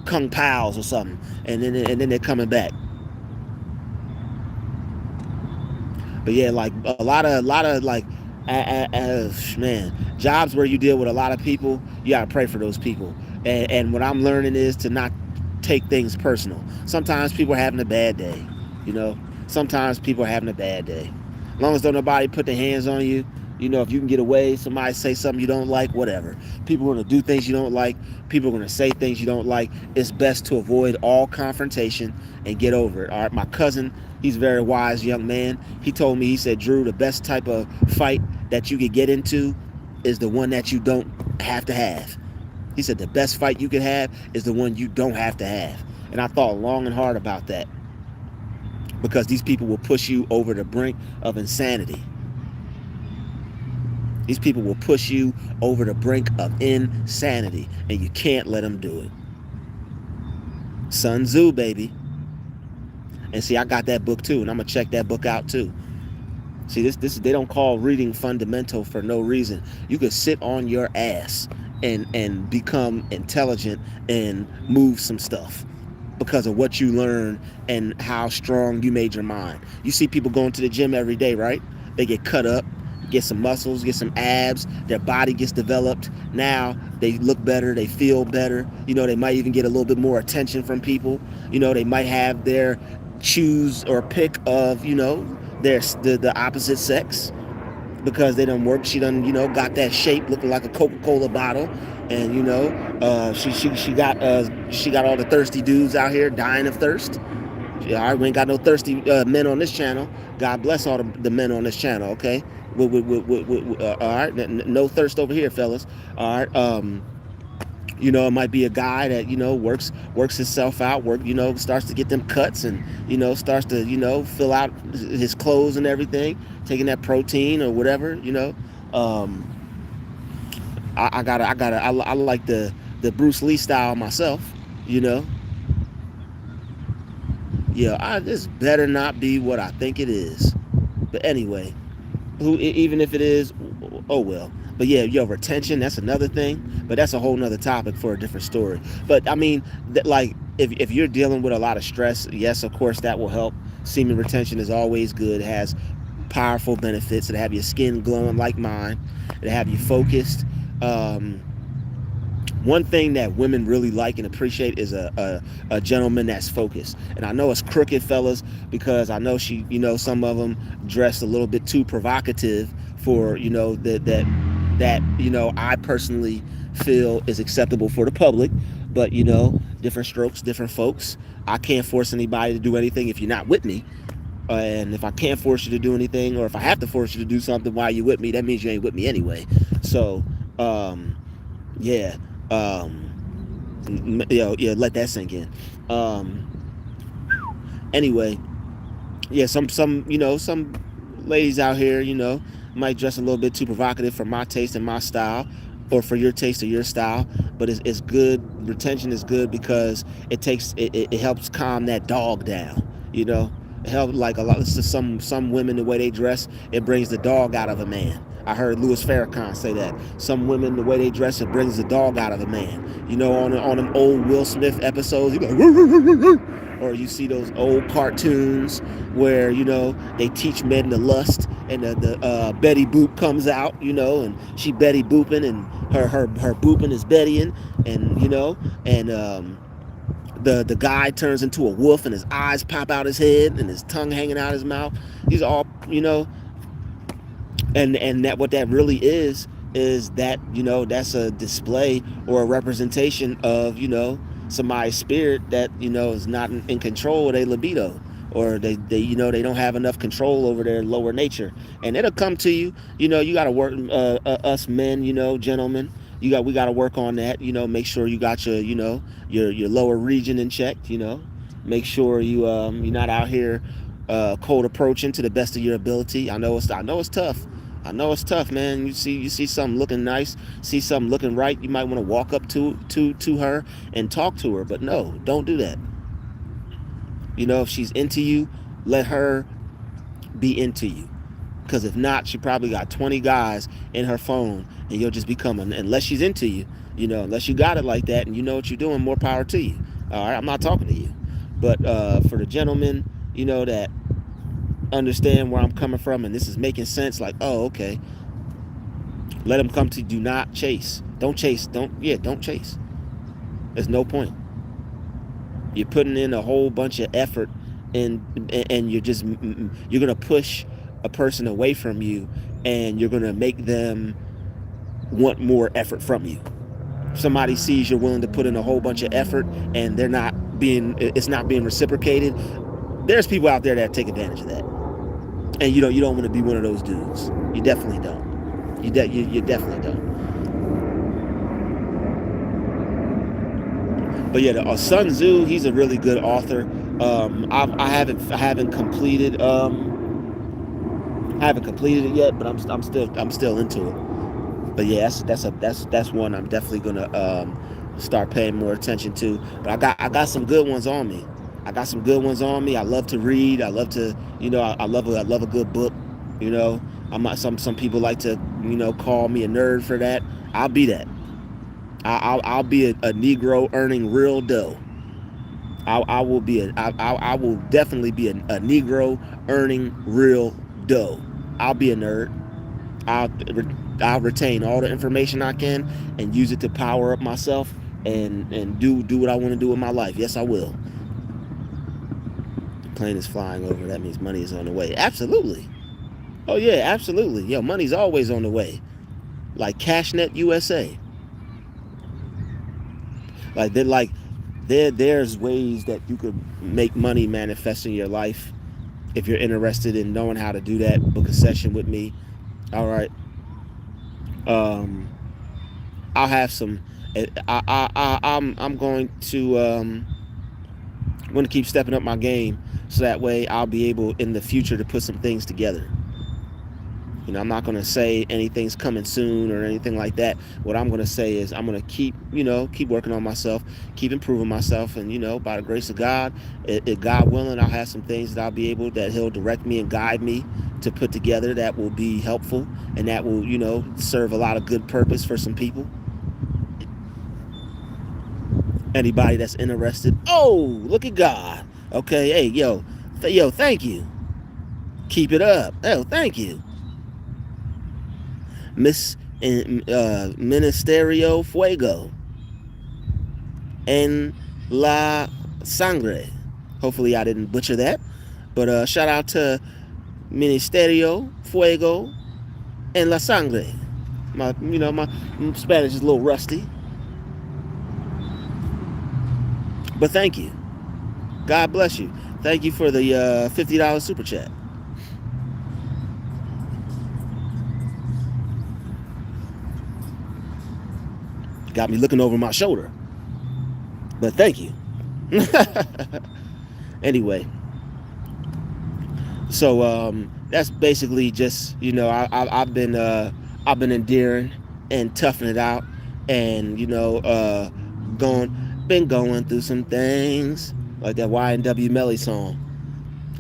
Kung Pao's or something, and then they're coming back. But yeah, like a lot of like, man, jobs where you deal with a lot of people, you gotta pray for those people. And what I'm learning is to not take things personal. Sometimes people are having a bad day, Sometimes people are having a bad day. As long as don't nobody put their hands on you, if you can get away, somebody say something you don't like, whatever. People are gonna do things you don't like. People are gonna say things you don't like. It's best to avoid all confrontation and get over it. All right, my cousin, he's a very wise young man. He told me, he said, Drew, the best type of fight that you could get into is the one that you don't have to have. He said the best fight you can have is the one you don't have to have. And I thought long and hard about that, because these people will push you over the brink of insanity. These people will push you over the brink of insanity, and you can't let them do it. Sun Tzu, baby. And see, I got that book too, and I'm gonna check that book out too. See, this they don't call reading fundamental for no reason. You could sit on your ass and become intelligent and move some stuff because of what you learn and how strong you made your mind. You see people going to the gym every day, right? They get cut up, get some muscles, get some abs, their body gets developed. Now they look better, they feel better. You know, they might even get a little bit more attention from people. You know, they might have their choose or pick of, you know, the opposite sex, because they done work. She done, you know, got that shape looking like a Coca-Cola bottle, and you know, she got all the thirsty dudes out here dying of thirst. All right, we ain't got no thirsty men on this channel. God bless all the men on this channel. Okay, all right, no thirst over here, fellas. All right, you know, it might be a guy that, you know, works himself out, you know, starts to get them cuts, and, you know, starts to, you know, fill out his clothes and everything, taking that protein or whatever, you know. I like the Bruce Lee style myself, you know. Yeah, this better not be what I think it is. But anyway, even if it is, oh well. But yeah, retention, that's another thing, but that's a whole nother topic for a different story. But I mean, like, if you're dealing with a lot of stress, yes, of course that will help. Semen retention is always good. It has powerful benefits. It'll have your skin glowing like mine. It'll have you focused. One thing that women really like and appreciate is a gentleman that's focused. And I know it's crooked, fellas, because I know you know, some of them dress a little bit too provocative for, you know, that you know, I personally feel is acceptable for the public. But, you know, different strokes, different folks. I can't force anybody to do anything if you're not with me. And if I can't force you to do anything, or if I have to force you to do something while you're with me, that means you ain't with me anyway. So, yeah. Let that sink in. Anyway, yeah, some you know, some ladies out here, you know, might dress a little bit too provocative for my taste and my style, or for your taste or your style. But it's good. Retention is good because it helps calm that dog down, you know. It helps, like, a lot, some women, the way they dress, it brings the dog out of a man. I heard Louis Farrakhan say that. Some women, the way they dress, it brings the dog out of a man. You know, on them old Will Smith episodes, you go, or you see those old cartoons where, you know, they teach men to lust, and the Betty Boop comes out, you know, and she Betty Booping, and her booping is Bettying, and, you know, and the guy turns into a wolf, and his eyes pop out his head, and his tongue hanging out his mouth. These are all, you know. And that, what that really is that, you know, that's a display or a representation of, you know, somebody's spirit that, you know, is not in control of their libido, or they you know, they don't have enough control over their lower nature, and it'll come to you. You know, you got to work, us men, you know, gentlemen, we got to work on that. You know, make sure you got your, you know, your lower region in check. You know, make sure you're not out here cold approaching to the best of your ability. I know it's tough. I know it's tough, man. You see something looking nice, see something looking right, you might want to walk up to her and talk to her. But no, don't do that. You know, if she's into you, let her be into you. Because if not, she probably got 20 guys in her phone, and you'll just become unless she's into you, you know, unless you got it like that and you know what you're doing, more power to you. All right, I'm not talking to you. But for the gentlemen, you know, that understand where I'm coming from, and this is making sense, like, oh, okay, let them come to you. Do not chase. Don't chase. Don't chase. There's no point. You're putting in a whole bunch of effort, and you're gonna push a person away from you, and you're gonna make them want more effort from you. Somebody sees you're willing to put in a whole bunch of effort, and it's not being reciprocated. There's people out there that take advantage of that. And you don't want to be one of those dudes. You definitely don't. You definitely don't. But yeah, Sun Tzu, he's a really good author. I haven't completed it yet, but I'm still into it. But yeah, that's one I'm definitely gonna start paying more attention to. But I got some good ones on me. I got some good ones on me. I love to read. I love to, I love a good book. You know, I'm not, some people like to, call me a nerd for that. I'll be that. I'll be a Negro earning real dough. I will be I will definitely be a Negro earning real dough. I'll be a nerd. I'll I'll retain all the information I can and use it to power up myself and do what I want to do with my life. Yes, I will. The plane is flying over. That means money is on the way. Absolutely. Oh yeah, absolutely. Yo, money's always on the way. Like Cashnet USA. Like they're like there's ways that you could make money manifest in your life. If you're interested in knowing how to do that, book a session with me. All right. Um, I'll have some. I'm going to keep stepping up my game so that way I'll be able in the future to put some things together. I'm not going to say anything's coming soon or anything like that. What I'm going to say is I'm going to keep working on myself, keep improving myself, and by the grace of God, God willing, I'll have some things that that He'll direct me and guide me to put together that will be helpful and that will serve a lot of good purpose for some people. Anybody that's interested. Oh, look at God. Okay, hey, thank you. Keep it up. Oh, thank you. Miss Ministerio Fuego en la Sangre. Hopefully I didn't butcher that. But shout out to Ministerio Fuego en la Sangre. My Spanish is a little rusty. But thank you. God bless you. Thank you for the $50 super chat. Got me looking over my shoulder. But thank you. Anyway. So that's basically just, I've been endearing and toughing it out and, been going through some things like that YNW Melly song.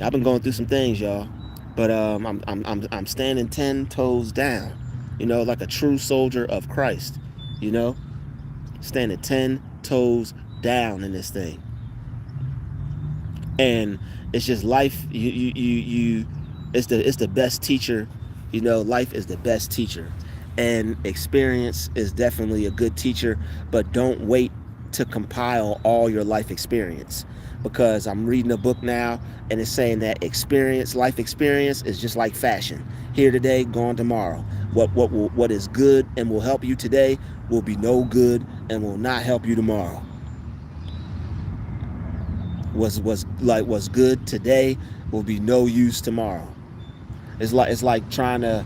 I've been going through some things, y'all. But I'm standing 10 toes down, like a true soldier of Christ, standing 10 toes down in this thing. And it's just life. It's the best teacher. Life is the best teacher, and experience is definitely a good teacher. But don't wait to compile all your life experience, because I'm reading a book now, and it's saying that life experience, is just like fashion. Here today, gone tomorrow. What is good and will help you today will be no good and will not help you tomorrow. What's good today will be no use tomorrow. It's like trying to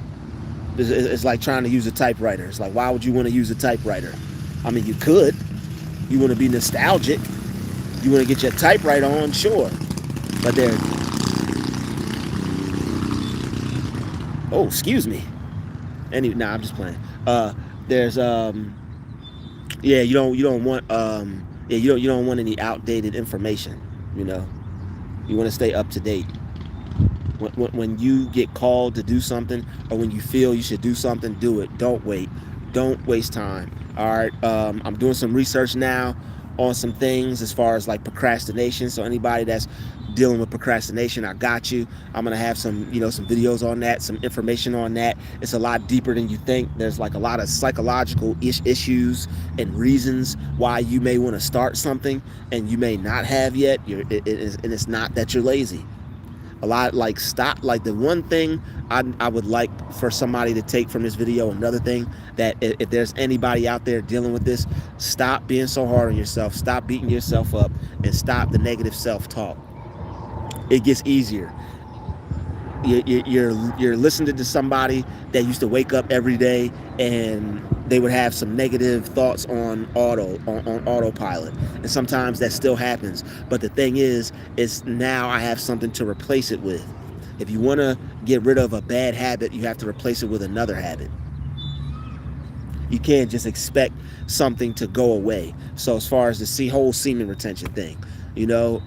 use a typewriter. It's like, why would you want to use a typewriter? I mean, you could. You want to be nostalgic. You want to get your typewriter on, sure. But oh, excuse me. I'm just playing. There's you don't want any outdated information. You want to stay up to date. When you get called to do something, or when you feel you should do something, do it. Don't wait. Don't waste time. All right. I'm doing some research now on some things as far as like procrastination. So anybody that's dealing with procrastination, I got you. I'm gonna have some videos on that, some information on that. It's a lot deeper than you think. There's like a lot of psychological issues and reasons why you may want to start something and you may not have yet. And it's not that you're lazy. A lot the one thing I would like for somebody to take from this video, another thing, that if there's anybody out there dealing with this, stop being so hard on yourself, stop beating yourself up, and stop the negative self-talk. It gets easier. You're listening to somebody that used to wake up every day and they would have some negative thoughts on autopilot, and sometimes that still happens. But the thing is now I have something to replace it with. If you want to get rid of a bad habit, you have to replace it with another habit. You can't just expect something to go away. So as far as the whole semen retention thing, you know,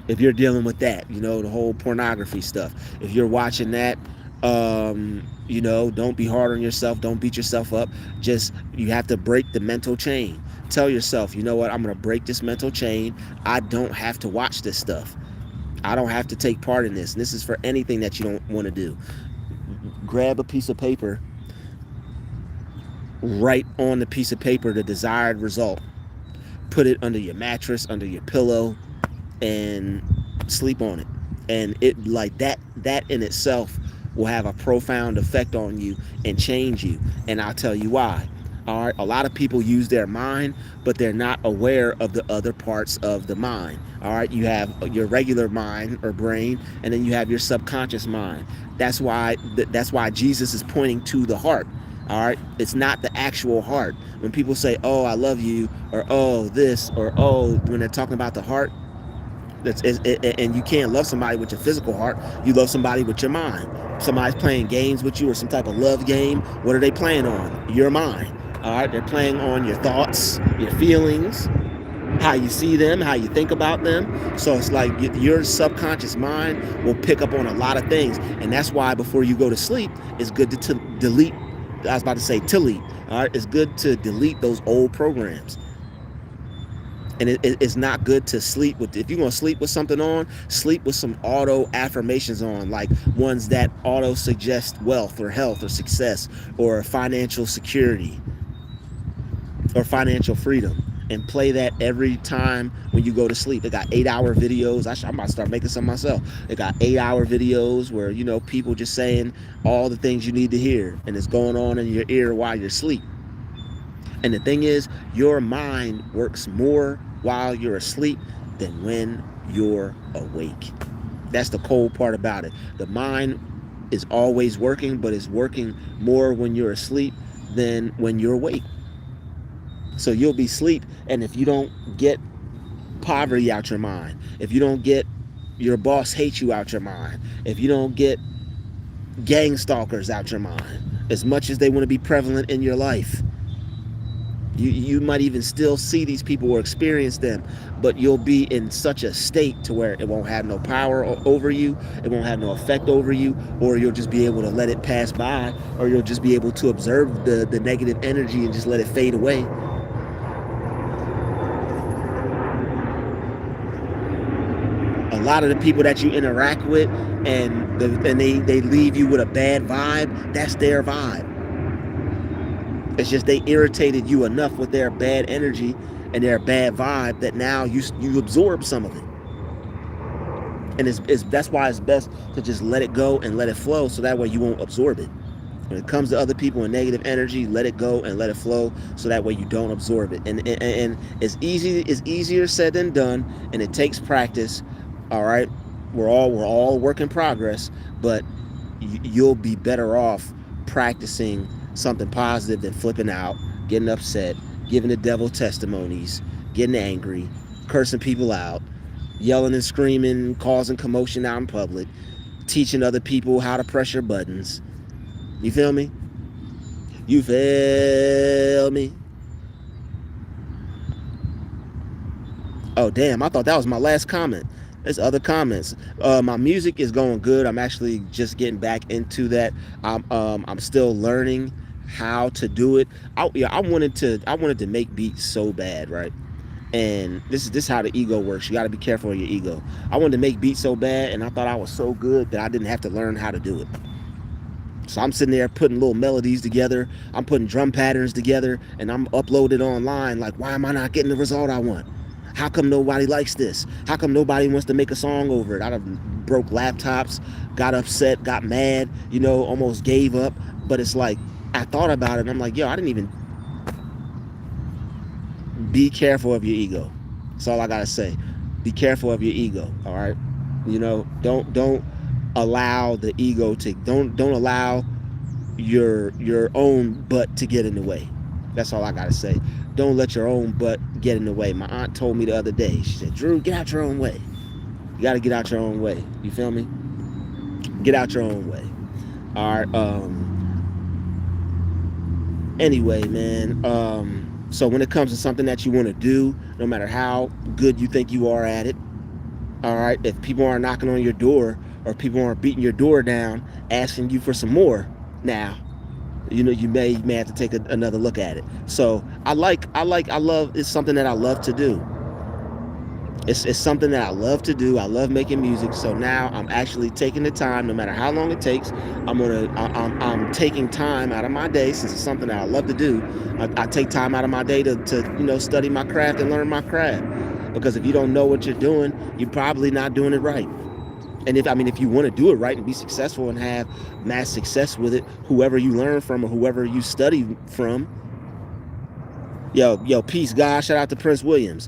if you're dealing with that, you know, the whole pornography stuff, if you're watching that, you know, don't be hard on yourself, don't beat yourself up. Just, you have to break the mental chain. Tell yourself, you know what, I'm going to break this mental chain. I don't have to watch this stuff. I don't have to take part in this. And this is for anything that you don't want to do. Grab a piece of paper, write on the piece of paper the desired result, put it under your mattress, under your pillow, and sleep on it. And it, like, that in itself will have a profound effect on you and change you. And I'll tell you why. All right, a lot of people use their mind, but they're not aware of the other parts of the mind. All right, you have your regular mind or brain, and then you have your subconscious mind. That's why Jesus is pointing to the heart. All right, it's not the actual heart. When people say, "Oh, I love you," or "Oh, this," or "Oh," when they're talking about the heart, and you can't love somebody with your physical heart. You love somebody with your mind. Somebody's playing games with you, or some type of love game. What are they playing on? Your mind. All right, they're playing on your thoughts, your feelings, how you see them, how you think about them. So it's like your subconscious mind will pick up on a lot of things, and that's why before you go to sleep, it's good to delete. I was about to say delete. All right, it's good to delete those old programs. And it's not good to sleep with, if you're going to sleep with something on, sleep with some auto affirmations on, like ones that auto suggest wealth or health or success or financial security or financial freedom, and play that every time when you go to sleep. They got 8-hour videos. I'm about to start making some myself. They got 8-hour videos where, you know, people just saying all the things you need to hear, and it's going on in your ear while you're asleep. And the thing is, your mind works more while you're asleep than when you're awake. That's the cold part about it. The mind is always working, but it's working more when you're asleep than when you're awake. So you'll be asleep, and if you don't get poverty out your mind, if you don't get your boss hates you out your mind, if you don't get gang stalkers out your mind, as much as they want to be prevalent in your life, you might even still see these people or experience them, but you'll be in such a state to where it won't have no power over you, it won't have no effect over you, or you'll just be able to let it pass by, or you'll just be able to observe the negative energy and just let it fade away. A lot of the people that you interact with, and they leave you with a bad vibe, that's their vibe. It's just they irritated you enough with their bad energy and their bad vibe that now you absorb some of it. And that's why it's best to just let it go and let it flow, so that way you won't absorb it. When it comes to other people and negative energy, let it go and let it flow, so that way you don't absorb it. And it's easier said than done, and it takes practice. All right, we're all work in progress, but you'll be better off practicing something positive than flipping out, getting upset, giving the devil testimonies, getting angry, cursing people out, yelling and screaming, causing commotion out in public, teaching other people how to press your buttons. You feel me? You feel me? Oh, damn, I thought that was my last comment. There's other comments. My music is going good. I'm actually just getting back into that. I'm still learning how to do it. I wanted to make beats so bad, right? And this is how the ego works. You got to be careful of your ego. I wanted to make beats so bad, and I thought I was so good that I didn't have to learn how to do it. So I'm sitting there putting little melodies together. I'm putting drum patterns together, and I'm uploading online. Like, why am I not getting the result I want? How come nobody likes this? How come nobody wants to make a song over it? I done broke laptops, got upset, got mad, almost gave up. But it's like, I thought about it, and I'm like, yo, I didn't even... Be careful of your ego. That's all I gotta say. Be careful of your ego, all right? Don't allow the ego to... Don't allow your own butt to get in the way. That's all I gotta say. Don't let your own butt get in the way. My aunt told me the other day. She said, "Drew, get out your own way. You gotta get out your own way. You feel me? Get out your own way." All right. Anyway, man. So when it comes to something that you want to do, no matter how good you think you are at it, all right. If people aren't knocking on your door or people aren't beating your door down, asking you for some more, now you may have to take another look at it. So I love. It's something that I love to do. It's something that I love to do. I love making music. So now I'm actually taking the time, no matter how long it takes. I'm taking time out of my day, since it's something that I love to do. I take time out of my day to study my craft and learn my craft. Because if you don't know what you're doing, you're probably not doing it right. And if you want to do it right and be successful and have mass success with it, whoever you learn from or whoever you study from, peace, God. Shout out to Prince Williams.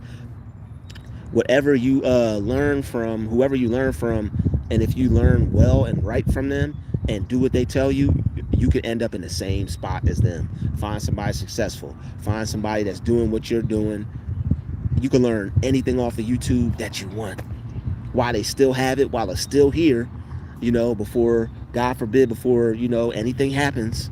Whatever you learn from, whoever you learn from, and if you learn well and right from them and do what they tell you, you can end up in the same spot as them. Find somebody successful. Find somebody that's doing what you're doing. You can learn anything off of YouTube that you want, while they still have it, while it's still here, before, God forbid, before, anything happens.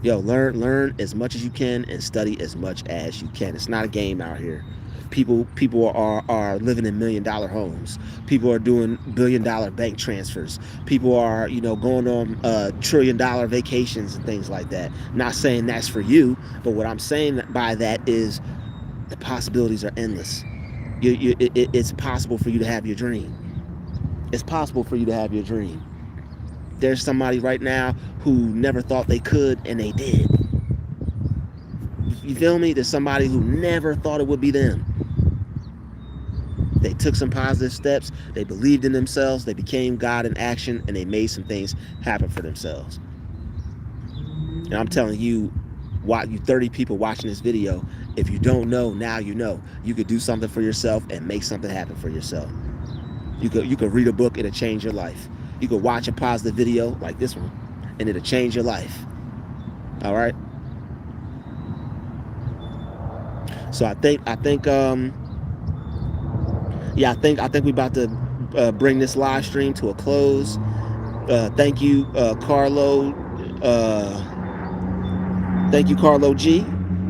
Learn as much as you can and study as much as you can. It's not a game out here. People are living in $1 million homes. People are doing $1 billion bank transfers. People are going on $1 trillion vacations and things like that. Not saying that's for you, but what I'm saying by that is the possibilities are endless. It's possible for you to have your dream. It's possible for you to have your dream. There's somebody right now who never thought they could, and they did. You feel me? There's somebody who never thought it would be them. They took some positive steps. They believed in themselves. They became God in action, and they made some things happen for themselves. And I'm telling you, you 30 people watching this video, if you don't know, now you know. You could do something for yourself and make something happen for yourself. You could read a book, it'll change your life. You could watch a positive video like this one, and it'll change your life. All right. So I think we're about to bring this live stream to a close. Thank you, Carlo. Thank you, Carlo G,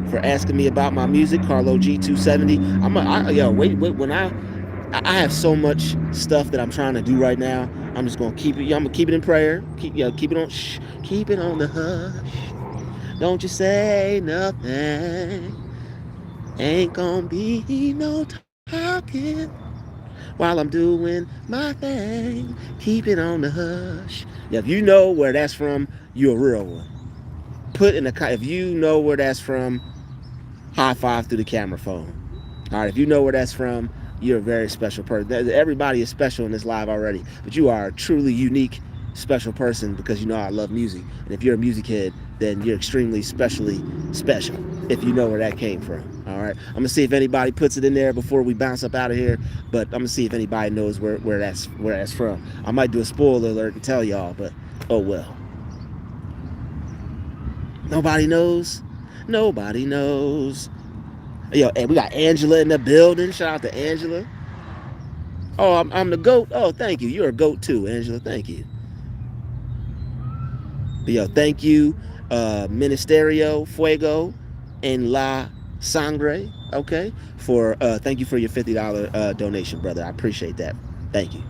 for asking me about my music. Carlo G 270. When I have so much stuff that I'm trying to do right now. I'm just gonna keep it. I'm gonna keep it in prayer. Keep it on the hush. Don't you say nothing. Ain't gonna be no talking while I'm doing my thing. Keep it on the hush. If you know where that's from, you're a real one. If you know where that's from, high five through the camera phone. All right, if you know where that's from, you're a very special person. Everybody is special in this live already, but you are a truly unique, special person because you know I love music. And if you're a music head, then you're extremely specially special if you know where that came from. All right, I'm gonna see if anybody puts it in there before we bounce up out of here, but I'm gonna see if anybody knows where that's from. I might do a spoiler alert and tell y'all, but oh well. Nobody knows. Nobody knows. And we got Angela in the building. Shout out to Angela. Oh, I'm the GOAT. Oh, thank you. You're a GOAT too, Angela. Thank you. Thank you, Ministerio Fuego en la Sangre. Okay, thank you for your $50 donation, brother. I appreciate that. Thank you.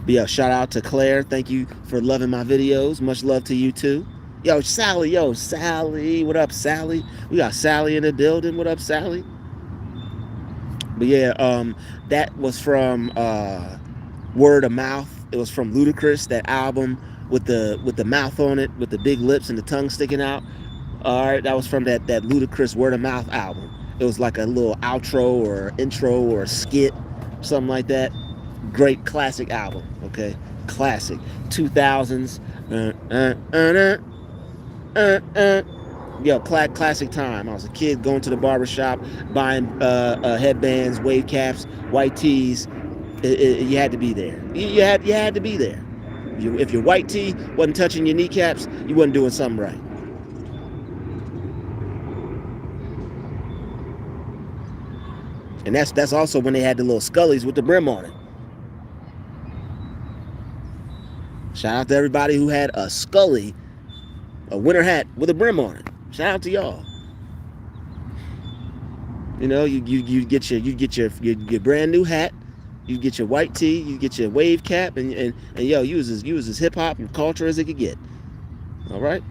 But shout out to Claire. Thank you for loving my videos. Much love to you too. Sally. What up, Sally? We got Sally in the building. What up, Sally? But that was from Word of Mouth. It was from Ludacris, that album with the mouth on it, with the big lips and the tongue sticking out. All right, that was from that Ludacris Word of Mouth album. It was like a little outro or intro or skit, something like that. Great classic album. Okay, classic 2000s. Classic time. I was a kid going to the barbershop, buying headbands, wave caps, white tees, You had to be there. You had to be there. If your white tee wasn't touching your kneecaps, you wasn't doing something right. And that's also when they had the little scullies with the brim on it. Shout out to everybody who had a scully, a winter hat with a brim on it. Shout out to y'all. You know, you get your brand new hat, you get your white tee, you get your wave cap, and yo, you was as hip hop and culture as it could get. All right.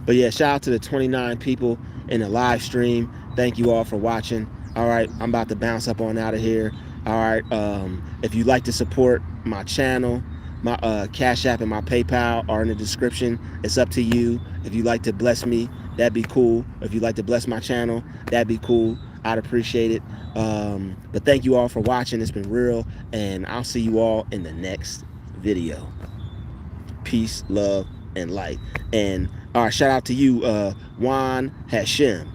But yeah, shout out to the 29 people in the live stream. Thank you all for watching. All right, I'm about to bounce up on out of here. All right, if you'd like to support my channel, my Cash App and my PayPal are in the description. It's up to you. If you'd like to bless me, that'd be cool. If you'd like to bless my channel, that'd be cool. I'd appreciate it. But thank you all for watching. It's been real, and I'll see you all in the next video. Peace, love, and light. And all right, shout out to you, Juan Hashem.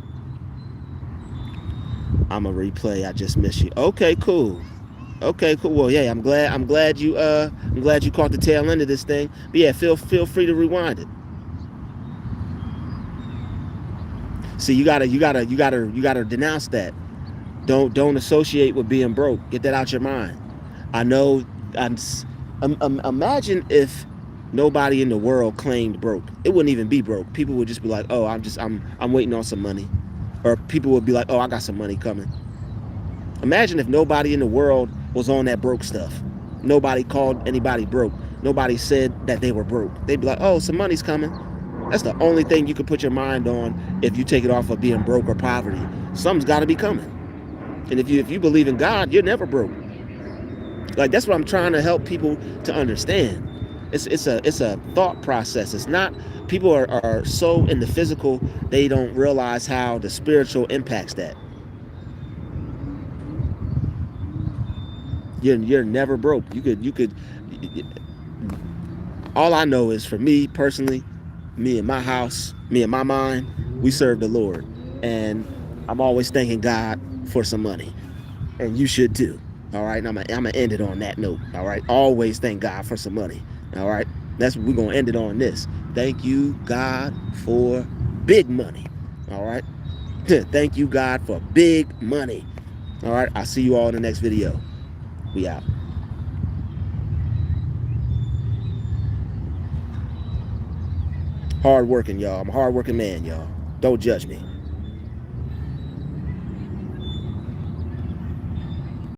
I'm a replay. I just missed you. Okay, cool. Okay, cool. Well, yeah, I'm glad you caught the tail end of this thing. But yeah, feel free to rewind it. See, you gotta denounce that. Don't associate with being broke. Get that out your mind. I know. Imagine if nobody in the world claimed broke. It wouldn't even be broke. People would just be like, oh, I'm waiting on some money. Or people would be like, oh, I got some money coming. Imagine if nobody in the world was on that broke stuff. Nobody called anybody broke. Nobody said that they were broke. They'd be like, oh, some money's coming. That's the only thing you could put your mind on if you take it off of being broke or poverty. Something's got to be coming. And if you believe in God, you're never broke. Like, that's what I'm trying to help people to understand. It's a thought process. It's not, people are so in the physical, they don't realize how the spiritual impacts that. You're never broke. You could all I know is, for me personally, me and my house, me and my mind, we serve the Lord. And I'm always thanking God for some money. And you should too. All right. And I'm gonna end it on that note. All right. Always thank God for some money. All right. We're gonna end it on this. Thank you, God, for big money. All right. Thank you, God, for big money. All right. I'll see you all in the next video. We out. Hard working, y'all. I'm a hard working man, y'all. Don't judge me.